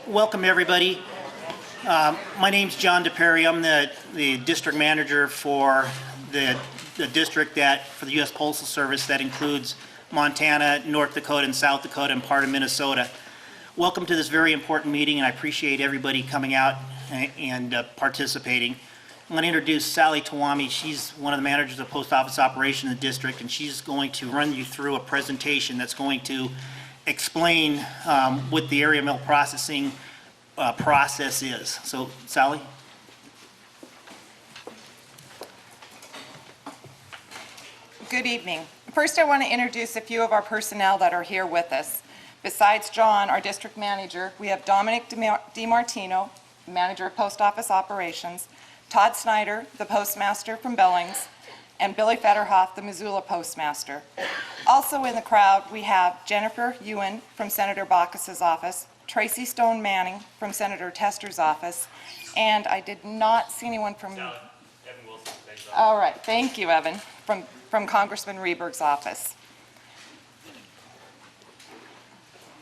Welcome everybody. My name's John DePerry. I'm the district manager for the district for the U.S. Postal Service that includes Montana, North Dakota, and South Dakota, and part of Minnesota. Welcome to this very important meeting, and I appreciate everybody coming out and participating. I'm going to introduce Sally Tawami. She's one of the managers of post office operation in the district, and she's going to run you through a presentation that's going to explain what the area mail processing process is. So, Sally? Good evening. First, I want to introduce a few of our personnel that are here with us. Besides John, our district manager, we have Dominic DiMartino, manager of post office operations, Todd Snyder, the postmaster from Billings, and Billy Federhoff, the Missoula postmaster. Also in the crowd, we have Jennifer Ewan from Senator Baucus's office, Tracy Stone Manning from Senator Tester's office, and I did not see anyone from... Evan Wilson. All right, thank you, Evan, from Congressman Rehberg's office.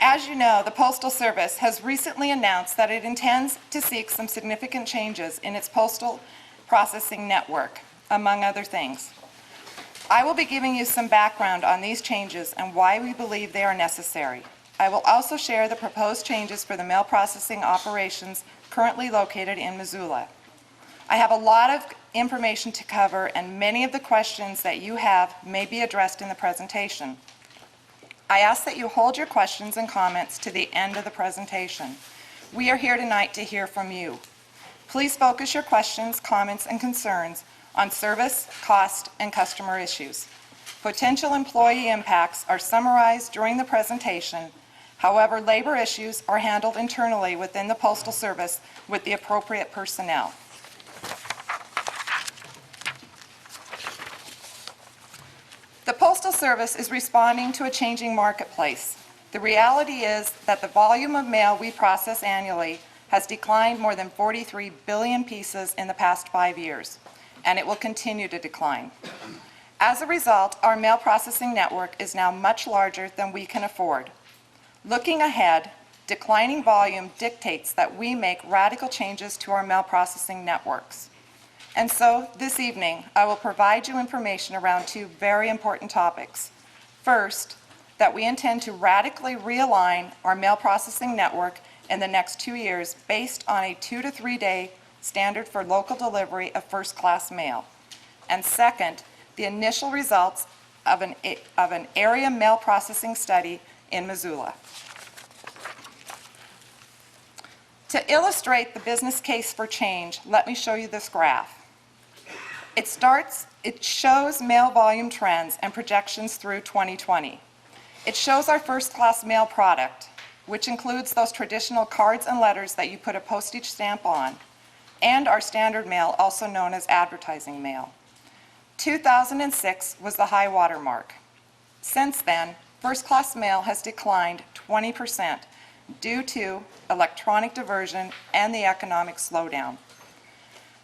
As you know, the Postal Service has recently announced that it intends to seek some significant changes in its postal processing network, among other things. I will be giving you some background on these changes and why we believe they are necessary. I will also share the proposed changes for the mail processing operations currently located in Missoula. I have a lot of information to cover, and many of the questions that you have may be addressed in the presentation. I ask that you hold your questions and comments to the end of the presentation. We are here tonight to hear from you. Please focus your questions, comments, and concerns on service, cost, and customer issues. Potential employee impacts are summarized during the presentation. However, labor issues are handled internally within the Postal Service with the appropriate personnel. The Postal Service is responding to a changing marketplace. The reality is that the volume of mail we process annually has declined more than 43 billion pieces in the past 5 years, and it will continue to decline. As a result, our mail processing network is now much larger than we can afford. Looking ahead, declining volume dictates that we make radical changes to our mail processing networks. And so, this evening, I will provide you information around two very important topics. First, that we intend to radically realign our mail processing network in the next 2 years based on a 2 to 3 day standard for local delivery of first-class mail. And second, the initial results of an area mail processing study in Missoula. To illustrate the business case for change, let me show you this graph. It shows mail volume trends and projections through 2020. It shows our first-class mail product, which includes those traditional cards and letters that you put a postage stamp on, and our standard mail, also known as advertising mail. 2006 was the high water mark. Since then, first-class mail has declined 20% due to electronic diversion and the economic slowdown.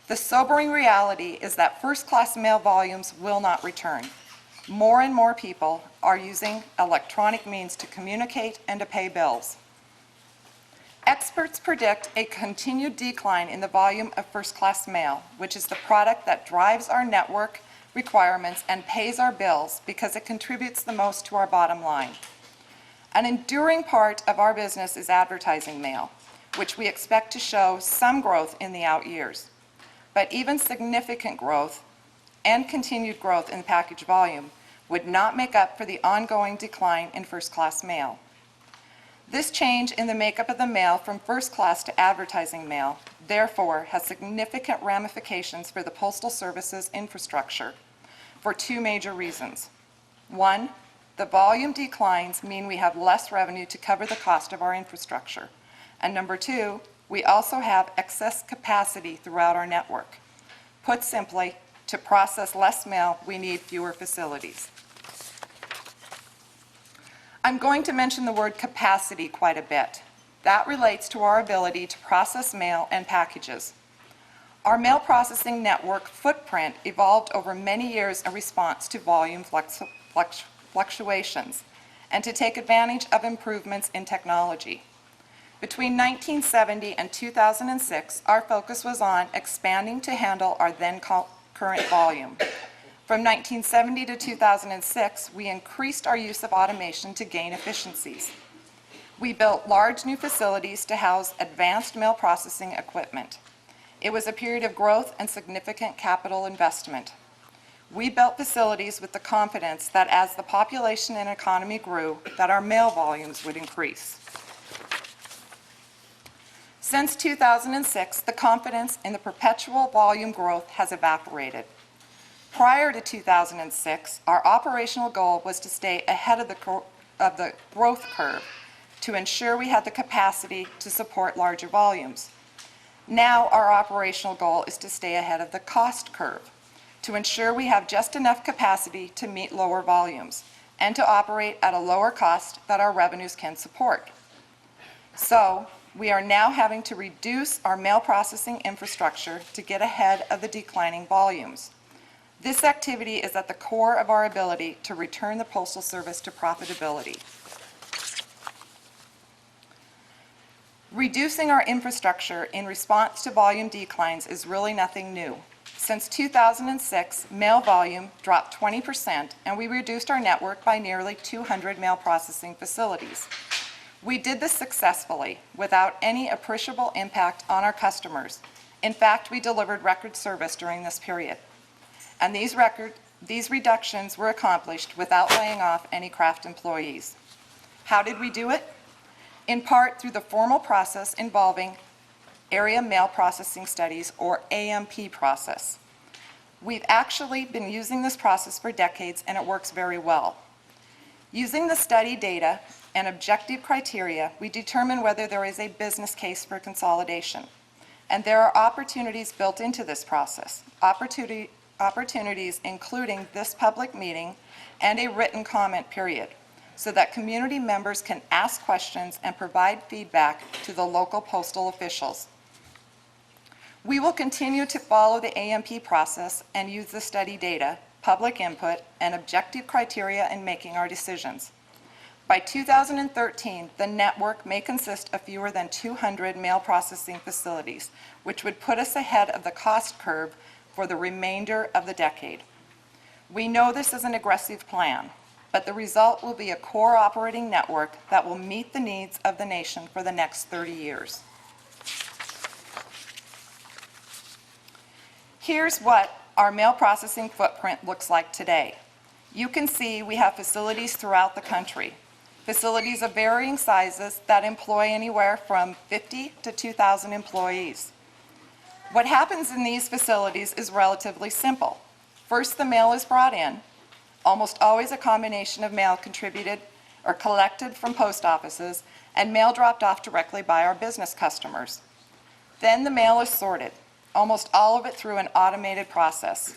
The sobering reality is that first-class mail volumes will not return. More and more people are using electronic means to communicate and to pay bills. Experts predict a continued decline in the volume of first-class mail, which is the product that drives our network requirements and pays our bills because it contributes the most to our bottom line. An enduring part of our business is advertising mail, which we expect to show some growth in the out years. But even significant growth and continued growth in package volume would not make up for the ongoing decline in first-class mail. This change in the makeup of the mail from first-class to advertising mail, therefore, has significant ramifications for the Postal Service's infrastructure for two major reasons. One, the volume declines mean we have less revenue to cover the cost of our infrastructure. And number two, we also have excess capacity throughout our network. Put simply, to process less mail, we need fewer facilities. I'm going to mention the word capacity quite a bit. That relates to our ability to process mail and packages. Our mail processing network footprint evolved over many years in response to volume fluctuations and to take advantage of improvements in technology. Between 1970 and 2006, our focus was on expanding to handle our then current volume. From 1970 to 2006, we increased our use of automation to gain efficiencies. We built large new facilities to house advanced mail processing equipment. It was a period of growth and significant capital investment. We built facilities with the confidence that as the population and economy grew, that our mail volumes would increase. Since 2006, the confidence in the perpetual volume growth has evaporated. Prior to 2006, our operational goal was to stay ahead of the growth curve to ensure we had the capacity to support larger volumes. Now our operational goal is to stay ahead of the cost curve to ensure we have just enough capacity to meet lower volumes and to operate at a lower cost that our revenues can support. So we are now having to reduce our mail processing infrastructure to get ahead of the declining volumes. This activity is at the core of our ability to return the Postal Service to profitability. Reducing our infrastructure in response to volume declines is really nothing new. Since 2006, mail volume dropped 20%, and we reduced our network by nearly 200 mail processing facilities. We did this successfully without any appreciable impact on our customers. In fact, we delivered record service during this period. And these reductions were accomplished without laying off any craft employees. How did we do it? In part through the formal process involving Area Mail Processing Studies, or AMP process. We've actually been using this process for decades, and it works very well. Using the study data and objective criteria, we determine whether there is a business case for consolidation. And there are opportunities built into this process. Opportunities including this public meeting and a written comment period, so that community members can ask questions and provide feedback to the local postal officials. We will continue to follow the AMP process and use the study data, public input, and objective criteria in making our decisions. By 2013, the network may consist of fewer than 200 mail processing facilities, which would put us ahead of the cost curve for the remainder of the decade. We know this is an aggressive plan, but the result will be a core operating network that will meet the needs of the nation for the next 30 years. Here's what our mail processing footprint looks like today. You can see we have facilities throughout the country, facilities of varying sizes that employ anywhere from 50 to 2,000 employees. What happens in these facilities is relatively simple. First, the mail is brought in, almost always a combination of mail contributed or collected from post offices and mail dropped off directly by our business customers. Then the mail is sorted, almost all of it through an automated process,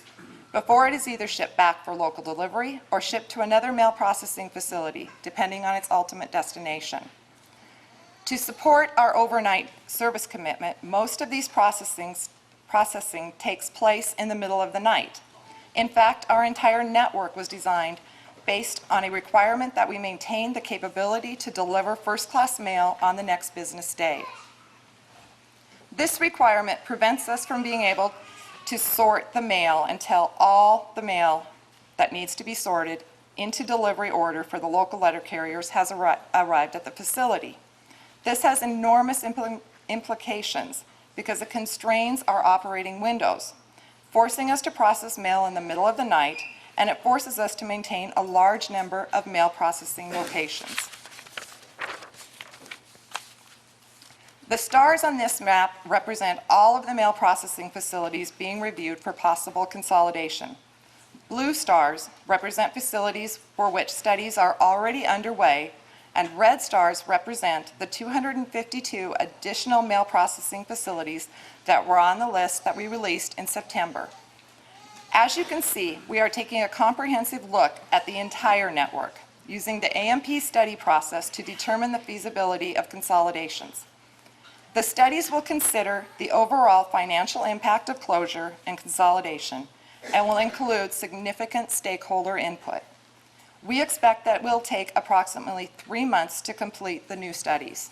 before it is either shipped back for local delivery or shipped to another mail processing facility, depending on its ultimate destination. To support our overnight service commitment, most of these processing takes place in the middle of the night. In fact, our entire network was designed based on a requirement that we maintain the capability to deliver first-class mail on the next business day. This requirement prevents us from being able to sort the mail until all the mail that needs to be sorted into delivery order for the local letter carriers has arrived at the facility. This has enormous implications because it constrains our operating windows, forcing us to process mail in the middle of the night, and it forces us to maintain a large number of mail processing locations. The stars on this map represent all of the mail processing facilities being reviewed for possible consolidation. Blue stars represent facilities for which studies are already underway, and red stars represent the 252 additional mail processing facilities that were on the list that we released in September. As you can see, we are taking a comprehensive look at the entire network, using the AMP study process to determine the feasibility of consolidations. The studies will consider the overall financial impact of closure and consolidation and will include significant stakeholder input. We expect that it will take approximately 3 months to complete the new studies.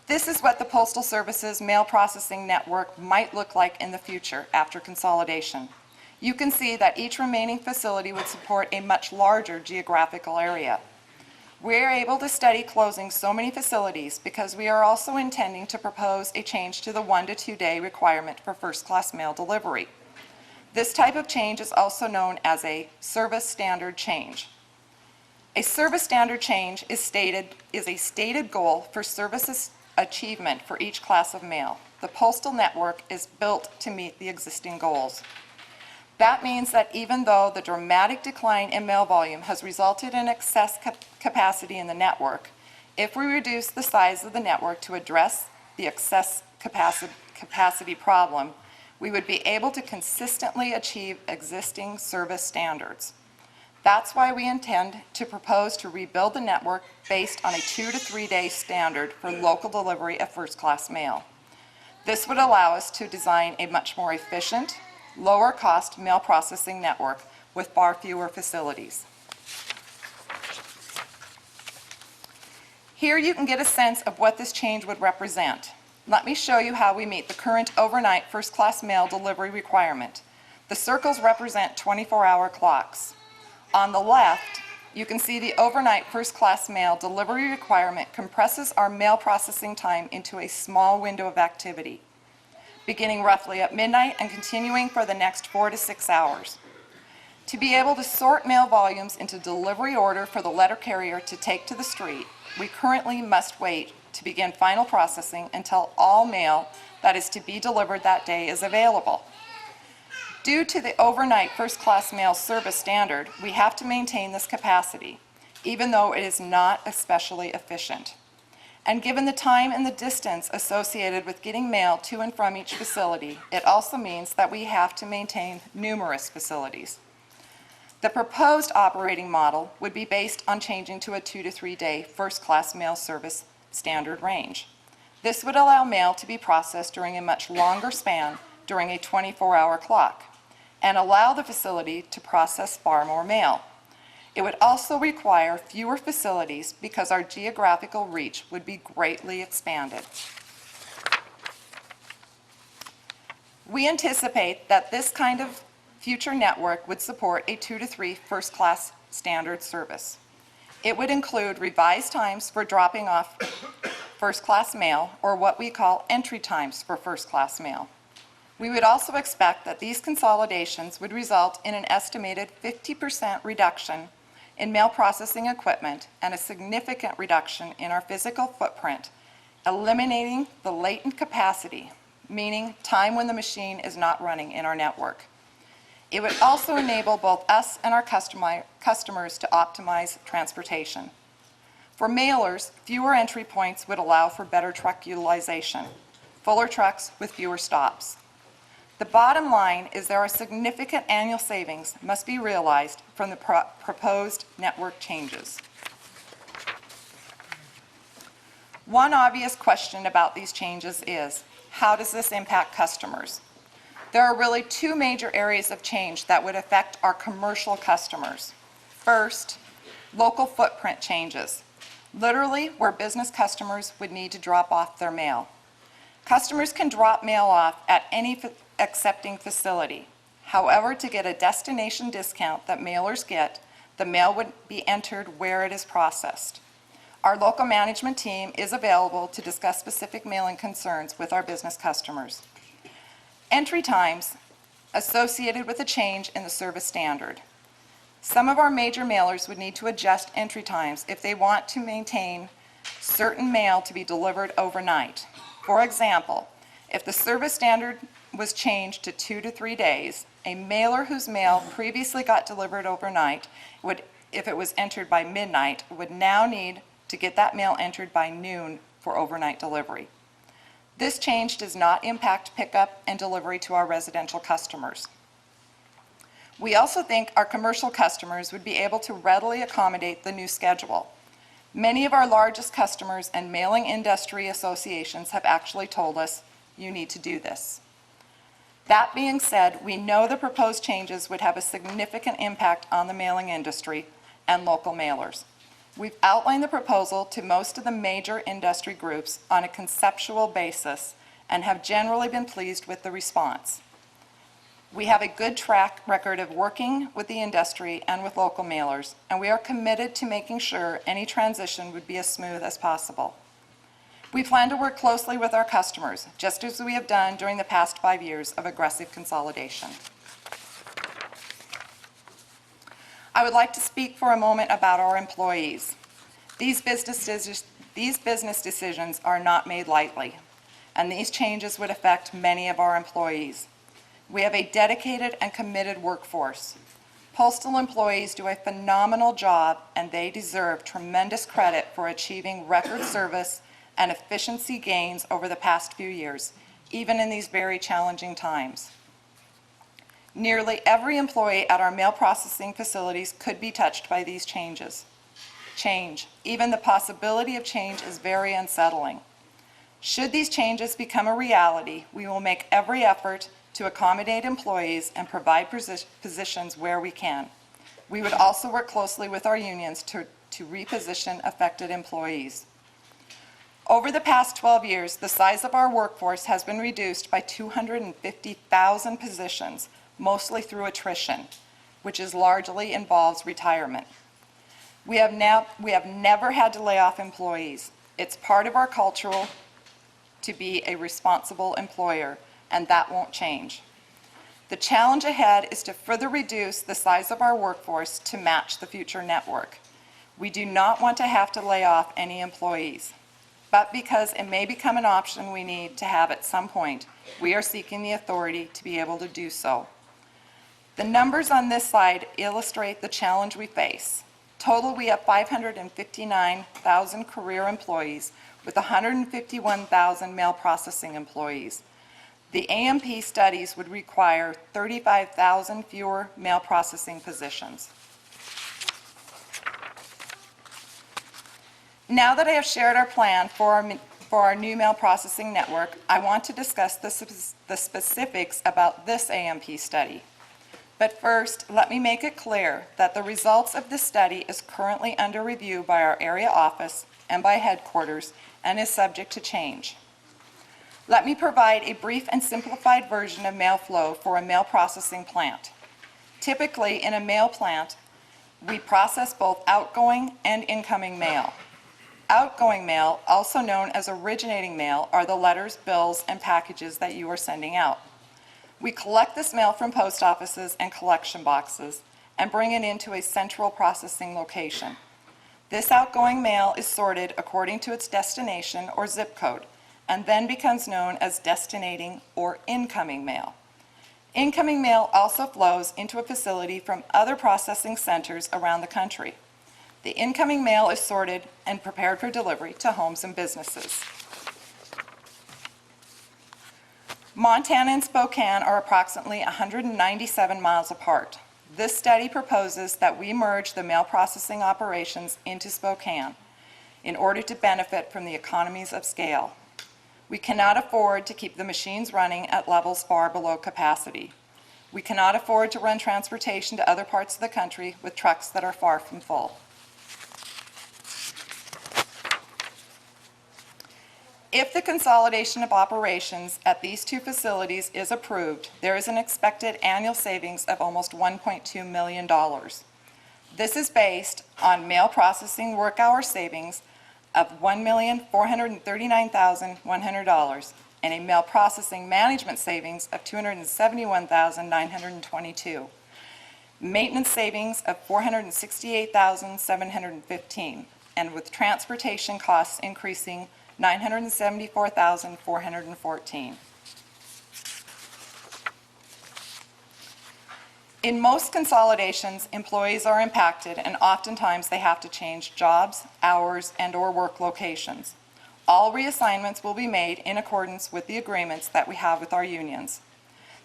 This is what the Postal Service's mail processing network might look like in the future after consolidation. You can see that each remaining facility would support a much larger geographical area. We are able to study closing so many facilities because we are also intending to propose a change to the 1 to 2 day requirement for first-class mail delivery. This type of change is also known as a service standard change. A service standard change is a stated goal for services achievement for each class of mail. The postal network is built to meet the existing goals. That means that even though the dramatic decline in mail volume has resulted in excess capacity in the network, if we reduce the size of the network to address the excess capacity problem, we would be able to consistently achieve existing service standards. That's why we intend to propose to rebuild the network based on a 2 to 3 day standard for local delivery of first-class mail. This would allow us to design a much more efficient, lower-cost mail processing network with far fewer facilities. Here you can get a sense of what this change would represent. Let me show you how we meet the current overnight first-class mail delivery requirement. The circles represent 24-hour clocks. On the left, you can see the overnight first-class mail delivery requirement compresses our mail processing time into a small window of activity, beginning roughly at midnight and continuing for the next 4 to 6 hours. To be able to sort mail volumes into delivery order for the letter carrier to take to the street, we currently must wait to begin final processing until all mail that is to be delivered that day is available. Due to the overnight first-class mail service standard, we have to maintain this capacity, even though it is not especially efficient. And given the time and the distance associated with getting mail to and from each facility, it also means that we have to maintain numerous facilities. The proposed operating model would be based on changing to a 2 to 3 day first-class mail service standard range. This would allow mail to be processed during a much longer span during a 24-hour clock, and allow the facility to process far more mail. It would also require fewer facilities because our geographical reach would be greatly expanded. We anticipate that this kind of future network would support a 2 to 3 first-class standard service. It would include revised times for dropping off first-class mail, or what we call entry times for first-class mail. We would also expect that these consolidations would result in an estimated 50% reduction in mail processing equipment and a significant reduction in our physical footprint, eliminating the latent capacity, meaning time when the machine is not running in our network. It would also enable both us and our customers to optimize transportation. For mailers, fewer entry points would allow for better truck utilization, fuller trucks with fewer stops. The bottom line is there are significant annual savings must be realized from the proposed network changes. One obvious question about these changes is, how does this impact customers? There are really two major areas of change that would affect our commercial customers. First, local footprint changes, literally where business customers would need to drop off their mail. Customers can drop mail off at any accepting facility. However, to get a destination discount that mailers get, the mail would be entered where it is processed. Our local management team is available to discuss specific mailing concerns with our business customers. Entry times associated with a change in the service standard. Some of our major mailers would need to adjust entry times if they want to maintain certain mail to be delivered overnight. For example, if the service standard was changed to 2 to 3 days, a mailer whose mail previously got delivered overnight would, if it was entered by midnight, would now need to get that mail entered by noon for overnight delivery. This change does not impact pickup and delivery to our residential customers. We also think our commercial customers would be able to readily accommodate the new schedule. Many of our largest customers and mailing industry associations have actually told us, you need to do this. That being said, we know the proposed changes would have a significant impact on the mailing industry and local mailers. We've outlined the proposal to most of the major industry groups on a conceptual basis and have generally been pleased with the response. We have a good track record of working with the industry and with local mailers, and we are committed to making sure any transition would be as smooth as possible. We plan to work closely with our customers, just as we have done during the past 5 years of aggressive consolidation. I would like to speak for a moment about our employees. These business decisions are not made lightly, and these changes would affect many of our employees. We have a dedicated and committed workforce. Postal employees do a phenomenal job, and they deserve tremendous credit for achieving record service and efficiency gains over the past few years, even in these very challenging times. Nearly every employee at our mail processing facilities could be touched by these changes. Even the possibility of change is very unsettling. Should these changes become a reality, we will make every effort to accommodate employees and provide positions where we can. We would also work closely with our unions to reposition affected employees. Over the past 12 years, the size of our workforce has been reduced by 250,000 positions, mostly through attrition, which largely involves retirement. We have never had to lay off employees. It's part of our culture to be a responsible employer, and that won't change. The challenge ahead is to further reduce the size of our workforce to match the future network. We do not want to have to lay off any employees, but because it may become an option we need to have at some point, we are seeking the authority to be able to do so. The numbers on this slide illustrate the challenge we face. Total, we have 559,000 career employees with 151,000 mail processing employees. The AMP studies would require 35,000 fewer mail processing positions. Now that I have shared our plan for our new mail processing network, I want to discuss the specifics about this AMP study. But first, let me make it clear that the results of this study is currently under review by our area office and by headquarters and is subject to change. Let me provide a brief and simplified version of mail flow for a mail processing plant. Typically, in a mail plant, we process both outgoing and incoming mail. Outgoing mail, also known as originating mail, are the letters, bills, and packages that you are sending out. We collect this mail from post offices and collection boxes and bring it into a central processing location. This outgoing mail is sorted according to its destination or zip code and then becomes known as destinating or incoming mail. Incoming mail also flows into a facility from other processing centers around the country. The incoming mail is sorted and prepared for delivery to homes and businesses. Montana and Spokane are approximately 197 miles apart. This study proposes that we merge the mail processing operations into Spokane in order to benefit from the economies of scale. We cannot afford to keep the machines running at levels far below capacity. We cannot afford to run transportation to other parts of the country with trucks that are far from full. If the consolidation of operations at these two facilities is approved, there is an expected annual savings of almost $1.2 million. This is based on mail processing work hour savings of $1,439,100 and a mail processing management savings of $271,922, maintenance savings of $468,715, and with transportation costs increasing $974,414. In most consolidations, employees are impacted and oftentimes they have to change jobs, hours, and/or work locations. All reassignments will be made in accordance with the agreements that we have with our unions.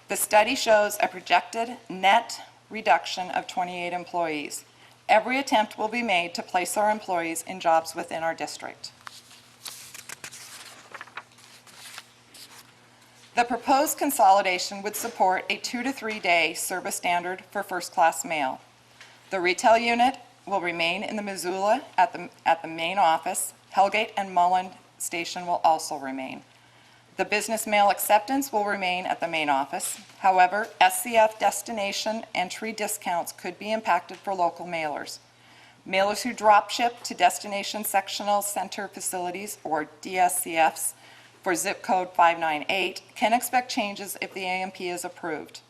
The study shows a projected net reduction of 28 employees. Every attempt will be made to place our employees in jobs within our district. The proposed consolidation would support a 2 to 3 day service standard for first-class mail. The retail unit will remain in the Missoula at the main office. Hellgate and Mullen Station will also remain. The business mail acceptance will remain at the main office. However, SCF destination entry discounts could be impacted for local mailers. Mailers who drop ship to Destination Sectional Center Facilities, or DSCFs, for zip code 598 can expect changes if the AMP is approved.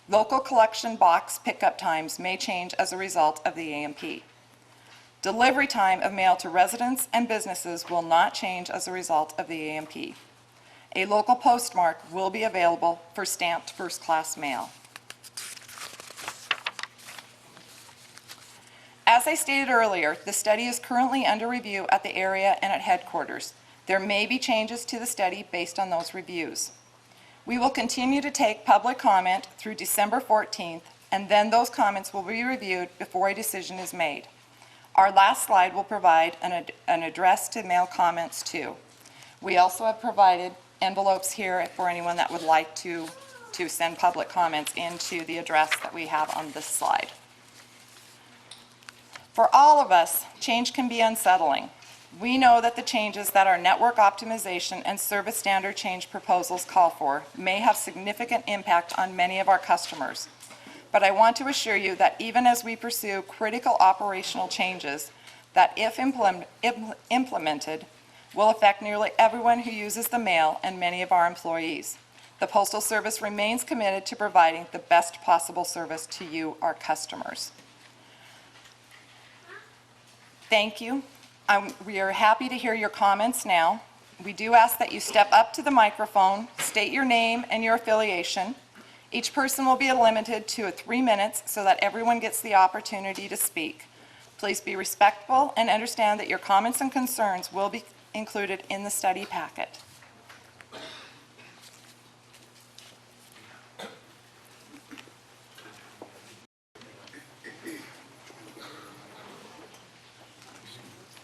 Local collection box pickup times may change as a result of the AMP. Delivery time of mail to residents and businesses will not change as a result of the AMP. A local postmark will be available for stamped first-class mail. As I stated earlier, the study is currently under review at the area and at headquarters. There may be changes to the study based on those reviews. We will continue to take public comment through December 14th, and then those comments will be reviewed before a decision is made. Our last slide will provide an address to mail comments too. We also have provided envelopes here for anyone that would like to send public comments into the address that we have on this slide. For all of us, change can be unsettling. We know that the changes that our network optimization and service standard change proposals call for may have significant impact on many of our customers. But I want to assure you that even as we pursue critical operational changes that, if implemented, will affect nearly everyone who uses the mail and many of our employees, the Postal Service remains committed to providing the best possible service to you, our customers. Thank you. We are happy to hear your comments now. We do ask that you step up to the microphone, state your name and your affiliation. Each person will be limited to 3 minutes so that everyone gets the opportunity to speak. Please be respectful and understand that your comments and concerns will be included in the study packet.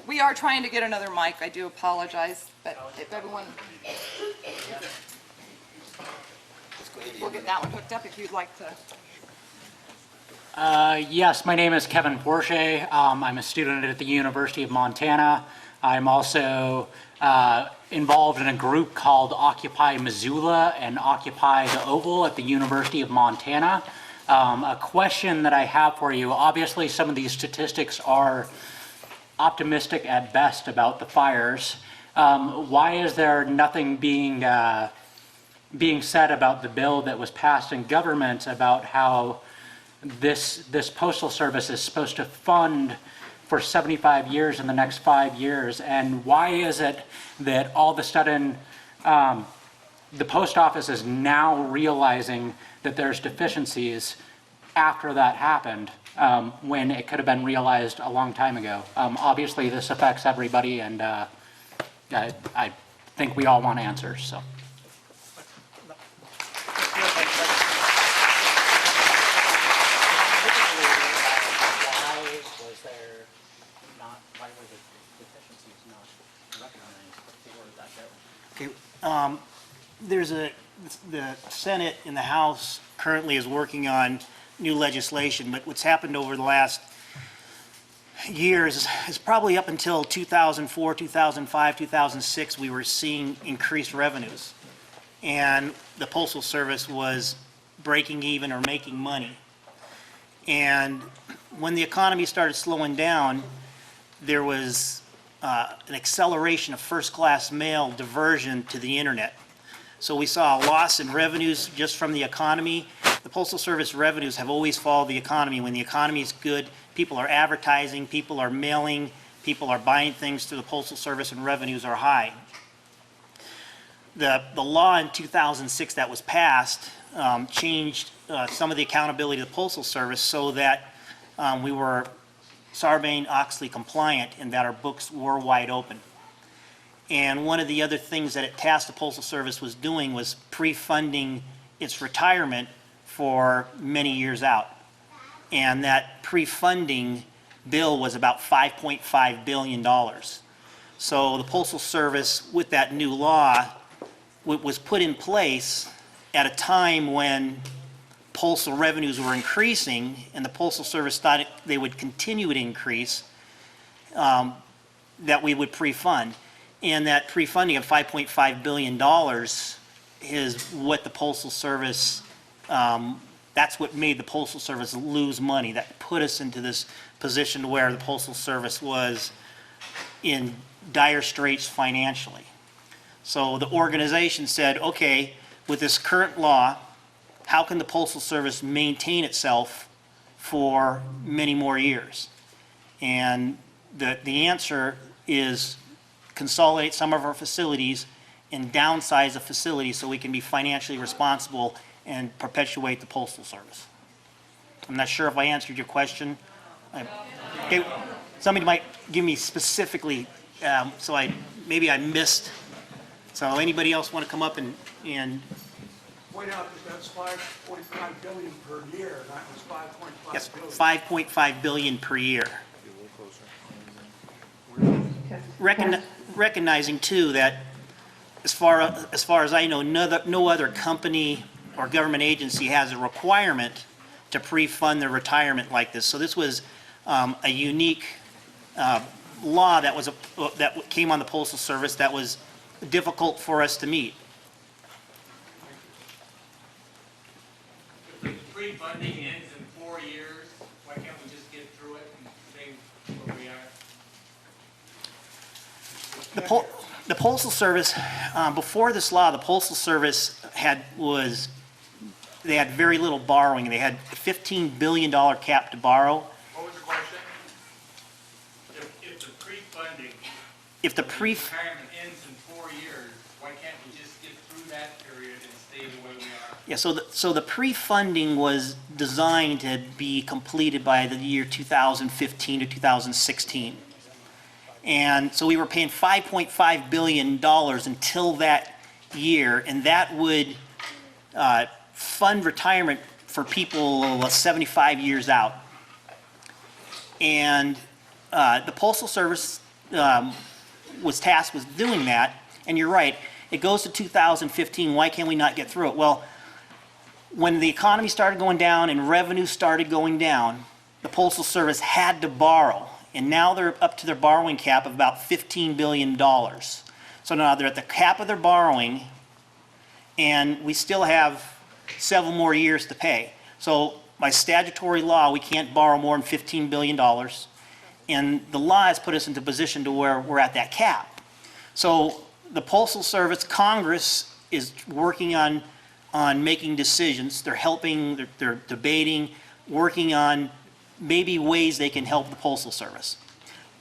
We are trying to get another mic. I do apologize, but if everyone, we'll get that one hooked up if you'd like to. Yes, my name is Kevin Porsche. I'm a student at the University of Montana. I'm also involved in a group called Occupy Missoula and Occupy the Oval at the University of Montana. A question that I have for you, obviously some of these statistics are optimistic at best about the fires. Why is there nothing being said about the bill that was passed in government about how this postal service is supposed to fund for 75 years in the next 5 years? And why is it that all of a sudden the post office is now realizing that there's deficiencies after that happened, when it could have been realized a long time ago? Obviously this affects everybody, and I think we all want answers. So. Okay, the Senate and the House currently is working on new legislation, but what's happened over the last years is probably up until 2004, 2005, 2006, we were seeing increased revenues. And the Postal Service was breaking even or making money. And when the economy started slowing down, there was an acceleration of first-class mail diversion to the internet. So we saw a loss in revenues just from the economy. The Postal Service revenues have always followed the economy. When the economy is good, people are advertising, people are mailing, people are buying things through the Postal Service, and revenues are high. The law in 2006 that was passed changed some of the accountability of the Postal Service so that we were Sarbanes-Oxley compliant and that our books were wide open. And one of the other things that it tasked the Postal Service was doing was pre-funding its retirement for many years out. And that pre-funding bill was about $5.5 billion. So the Postal Service, with that new law, was put in place at a time when postal revenues were increasing, and the Postal Service thought they would continue to increase, that we would pre-fund. And that pre-funding of $5.5 billion is what the Postal Service, that's what made the Postal Service lose money. That put us into this position where the Postal Service was in dire straits financially. So the organization said, okay, with this current law, how can the Postal Service maintain itself for many more years? And the answer is consolidate some of our facilities and downsize a facility so we can be financially responsible and perpetuate the Postal Service. I'm not sure if I answered your question. Okay, somebody might give me specifically, so maybe I missed. So anybody else want to come up and Point out that that's $5.5 billion per year, that was $5.5 yes, billion. 5.5 billion per year. Recognizing too that as far as I know, no other company or government agency has a requirement to pre-fund their retirement like this. So this was a unique law that came on the Postal Service that was difficult for us to meet. If the pre-funding ends in 4 years, why can't we just get through it and stay where we are? The Postal Service, before this law, the Postal Service they had very little borrowing. They had a $15 billion cap to borrow. What was the question? If the pre-funding, If the retirement ends in 4 years, why can't we just get through that period and stay the way we are? Yeah, so the pre-funding was designed to be completed by the year 2015 to 2016. And so we were paying $5.5 billion until that year, and that would fund retirement for people 75 years out. And the Postal Service was tasked with doing that, and you're right, it goes to 2015, why can't we not get through it? Well, when the economy started going down and revenue started going down, the Postal Service had to borrow. And now they're up to their borrowing cap of about $15 billion. So now they're at the cap of their borrowing, and we still have several more years to pay. So by statutory law, we can't borrow more than $15 billion. And the law has put us into a position to where we're at that cap. So the Postal Service, Congress is working on making decisions. They're helping, they're debating, working on maybe ways they can help the Postal Service.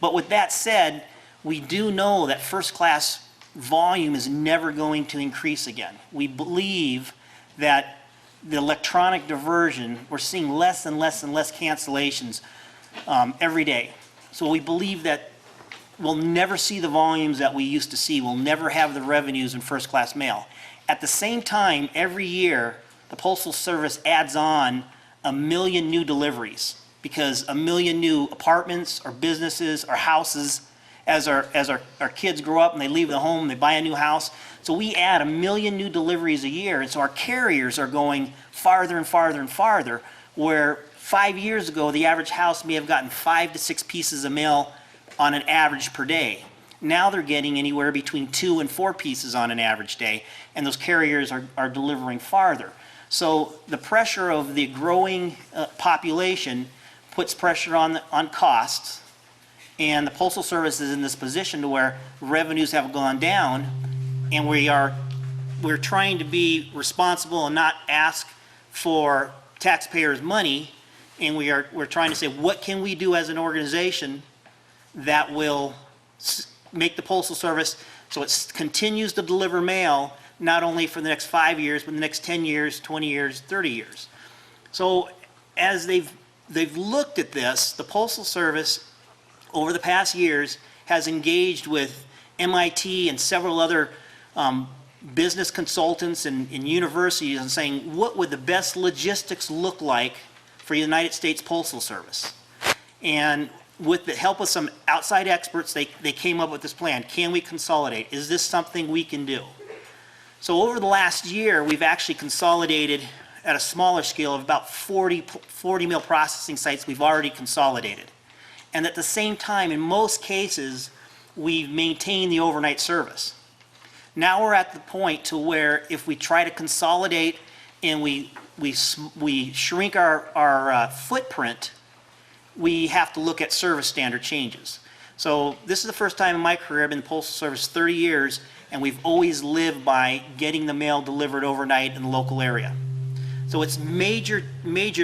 But with that said, we do know that first class volume is never going to increase again. We believe that the electronic diversion, we're seeing less and less and less cancellations every day. So we believe that we'll never see the volumes that we used to see. We'll never have the revenues in first class mail. At the same time, every year, the Postal Service adds on 1 million new deliveries, because 1 million new apartments or businesses or houses, as our kids grow up and they leave the home, they buy a new house. So we add 1 million new deliveries a year, and so our carriers are going farther and farther and farther, where 5 years ago, the average house may have gotten 5 to 6 pieces of mail on an average per day. Now they're getting anywhere between 2 and 4 pieces on an average day, and those carriers are delivering farther. So the pressure of the growing population puts pressure on costs, and the Postal Service is in this position to where revenues have gone down, and we're trying to be responsible and not ask for taxpayers' money, and we're trying to say, what can we do as an organization that will make the Postal Service so it continues to deliver mail not only for the next 5 years, but the next 10 years, 20 years, 30 years. So as they've looked at this, the Postal Service over the past years has engaged with MIT and several other business consultants and universities and saying, what would the best logistics look like for the United States Postal Service? And with the help of some outside experts, they came up with this plan. Can we consolidate? Is this something we can do? So over the last year, we've actually consolidated at a smaller scale of about 40 mail processing sites we've already consolidated. And at the same time, in most cases, we've maintained the overnight service. Now we're at the point to where if we try to consolidate and we shrink our footprint, we have to look at service standard changes. So this is the first time in my career, I've been in the Postal Service 30 years, and we've always lived by getting the mail delivered overnight in the local area. So it's major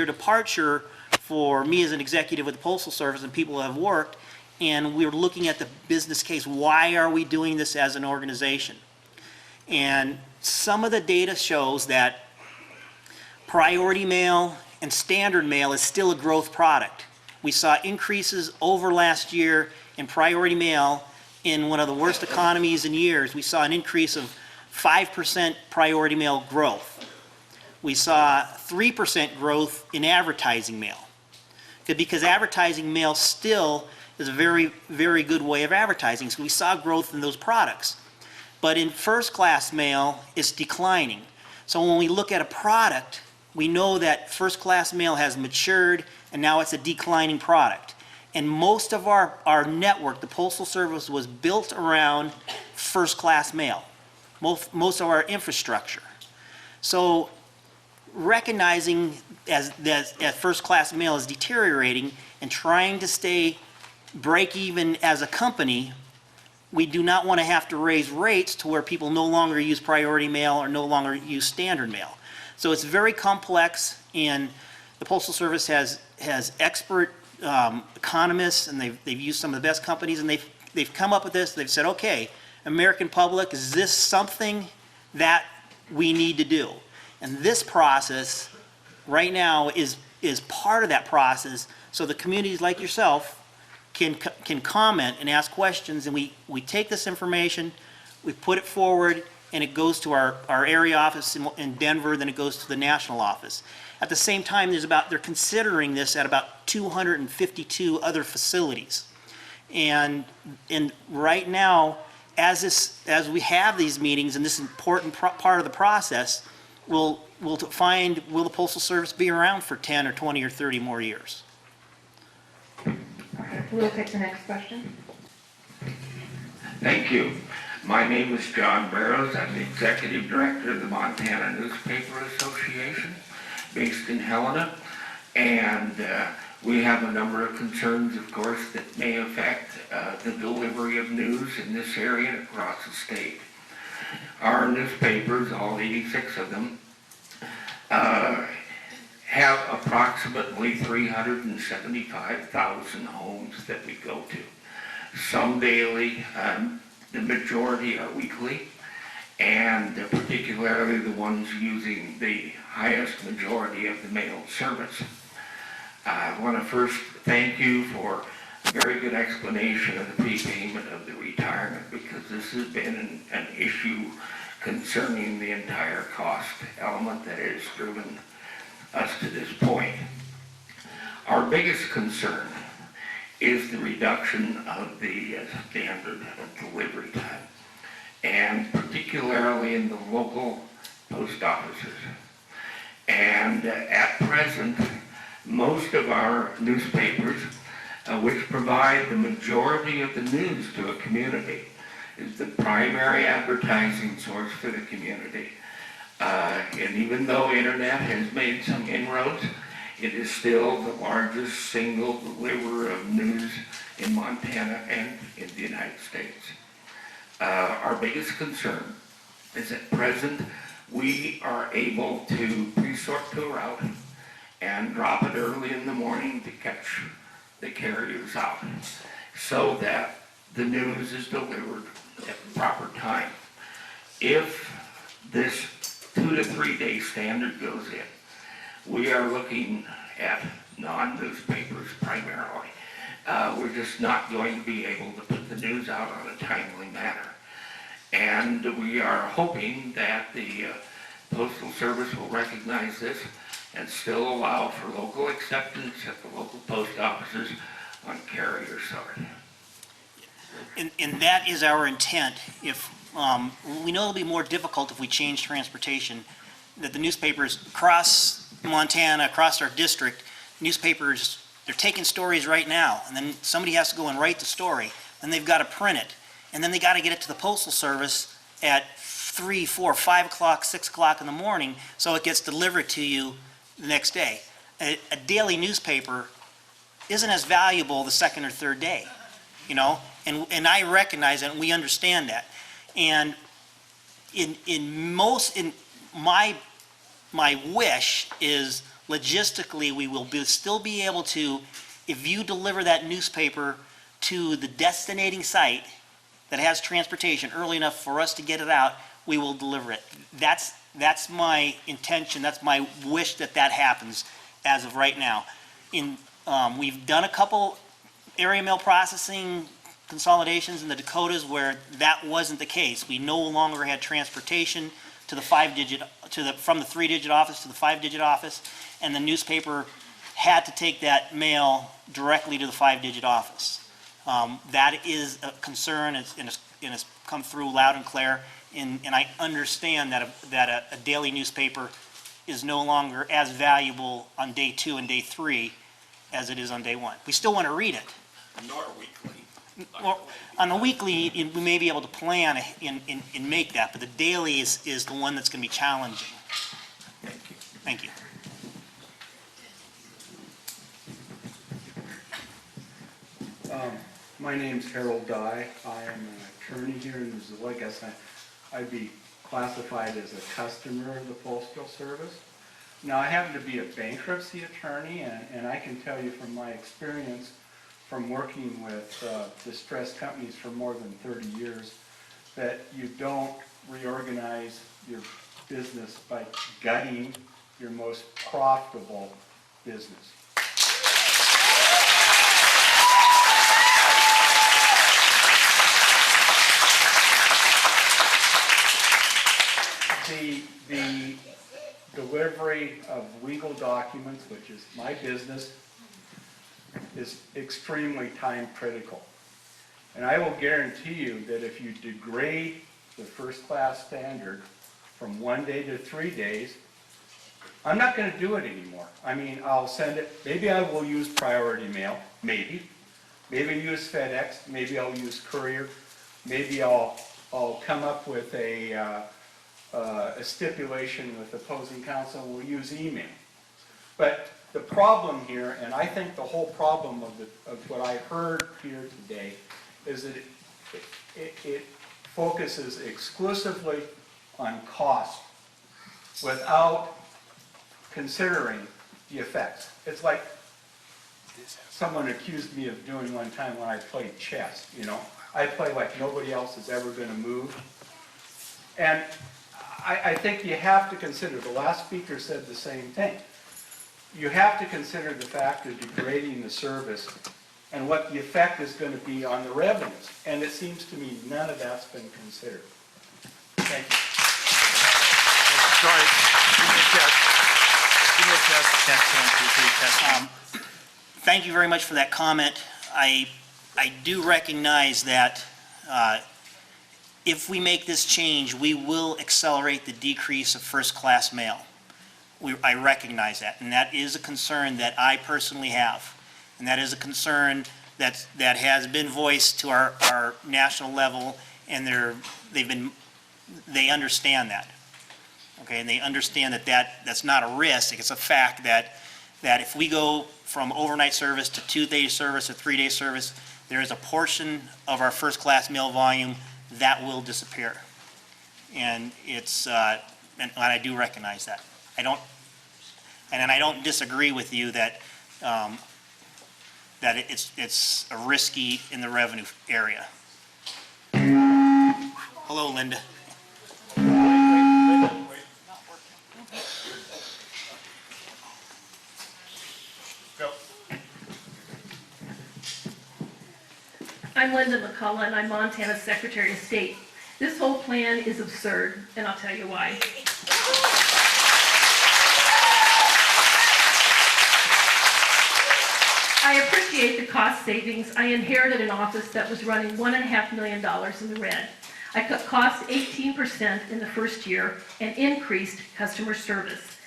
departure for me as an executive with the Postal Service and people who have worked, and we're looking at the business case. Why are we doing this as an organization? And some of the data shows that priority mail and standard mail is still a growth product. We saw increases over last year in priority mail. In one of the worst economies in years, we saw an increase of 5% priority mail growth. We saw 3% growth in advertising mail. Because advertising mail still is a very, very good way of advertising. So we saw growth in those products. But in first class mail, it's declining. So when we look at a product, we know that first class mail has matured and now it's a declining product. And most of our network, the Postal Service, was built around first class mail, most of our infrastructure. So recognizing as first class mail is deteriorating and trying to stay break even as a company, we do not want to have to raise rates to where people no longer use priority mail or no longer use standard mail. So it's very complex, and the Postal Service has expert economists, and they've used some of the best companies, and they've come up with this. They've said, okay, American public, is this something that we need to do? And this process right now is part of that process, so the communities like yourself can comment and ask questions, and we take this information, we put it forward, and it goes to our area office in Denver, then it goes to the national office. At the same time, they're considering this at about 252 other facilities. And right now, as we have these meetings and this important part of the process, we'll find, will the Postal Service be around for 10 or 20 or 30 more years? We'll take the next question. Thank you. My name is John Barrows. I'm the Executive Director of the Montana Newspaper Association, based in Helena. And we have a number of concerns, of course, that may affect the delivery of news in this area and across the state. Our newspapers, all 86 of them, have approximately 375,000 homes that we go to. Some daily, the majority are weekly, and particularly the ones using the highest majority of the mail service. I want to first thank you for a very good explanation of the prepayment of the retirement, because this has been an issue concerning the entire cost element that has driven us to this point. Our biggest concern is the reduction of the standard delivery time, and particularly in the local post offices. And at present, most of our newspapers, which provide the majority of the news to a community, is the primary advertising source for the community. And even though internet has made some inroads, it is still the largest single deliverer of news in Montana and in the United States. Our biggest concern is at present we are able to pre-sort to a route and drop it early in the morning to catch the carriers out, so that the news is delivered at the proper time. If this 2 to 3 day standard goes in, we are looking at non-newspapers primarily. We're just not going to be able to put the news out on a timely manner. And we are hoping that the Postal Service will recognize this and still allow for local acceptance at the local post offices on carrier sort. And that is our intent. If we know it'll be more difficult if we change transportation. that the newspapers across Montana, across our district, newspapers, they're taking stories right now, and then somebody has to go and write the story, and they've got to print it, and then they got to get it to the Postal Service at 3, 4, 5 o'clock, 6 o'clock in the morning, so it gets delivered to you the next day. A daily newspaper isn't as valuable the second or third day, you know? And I recognize that, and we understand that. And in my wish is logistically, we will still be able to, if you deliver that newspaper to the destinating site that has transportation early enough for us to get it out, we will deliver it. That's my intention, that's my wish that happens as of right now. We've done a couple area mail processing consolidations in the Dakotas where that wasn't the case. We no longer had transportation to the from the 3-digit office to the 5-digit office, and the newspaper had to take that mail directly to the 5-digit office. That is a concern, and it's come through loud and clear, and I understand that a daily newspaper is no longer as valuable on day 2 and day 3 as it is on day 1. We still want to read it. Nor weekly. Well, on a weekly, we may be able to plan and make that, but the daily is the one that's going to be challenging. Thank you. My name's Harold Dye. I am an attorney here in Missoula. I guess I'd be classified as a customer of the Postal Service. Now, I happen to be a bankruptcy attorney, and I can tell you from my experience from working with distressed companies for more than 30 years, that you don't reorganize your business by gutting your most profitable business. The delivery of legal documents, which is my business, is extremely time critical. And I will guarantee you that if you degrade the first class standard from 1 day to 3 days, I'm not going to do it anymore. I mean, I'll send it, maybe I will use priority mail, maybe use FedEx, maybe I'll use courier, maybe I'll come up with a stipulation with opposing counsel, we'll use email. But the problem here, and I think the whole problem of what I heard here today, is that it focuses exclusively on cost without considering the effects. It's like someone accused me of doing one time when I played chess, you know. I play like nobody else is ever going to move. And I think you have to consider, the last speaker said the same thing. You have to consider the fact of degrading the service and what the effect is going to be on the revenues. And it seems to me none of that's been considered. Thank you. Sorry. Give me a test. Test 1, 2, 3, test 1. Thank you very much for that comment. I do recognize that if we make this change, we will accelerate the decrease of first-class mail. I recognize that, and that is a concern that I personally have. And that is a concern that has been voiced to our national level, and they understand that. Okay, and they understand that's not a risk, it's a fact that if we go from overnight service to 2-day service or 3-day service, there is a portion of our first-class mail volume that will disappear. And and I do recognize that. I don't disagree with you that it's a risky in the revenue area. Hello, Linda. I'm Linda McCullough, and I'm Montana's Secretary of State. This whole plan is absurd, and I'll tell you why. I appreciate the cost savings. I inherited an office that was running $1.5 million in the red. I cut costs 18% in the first year and increased customer service.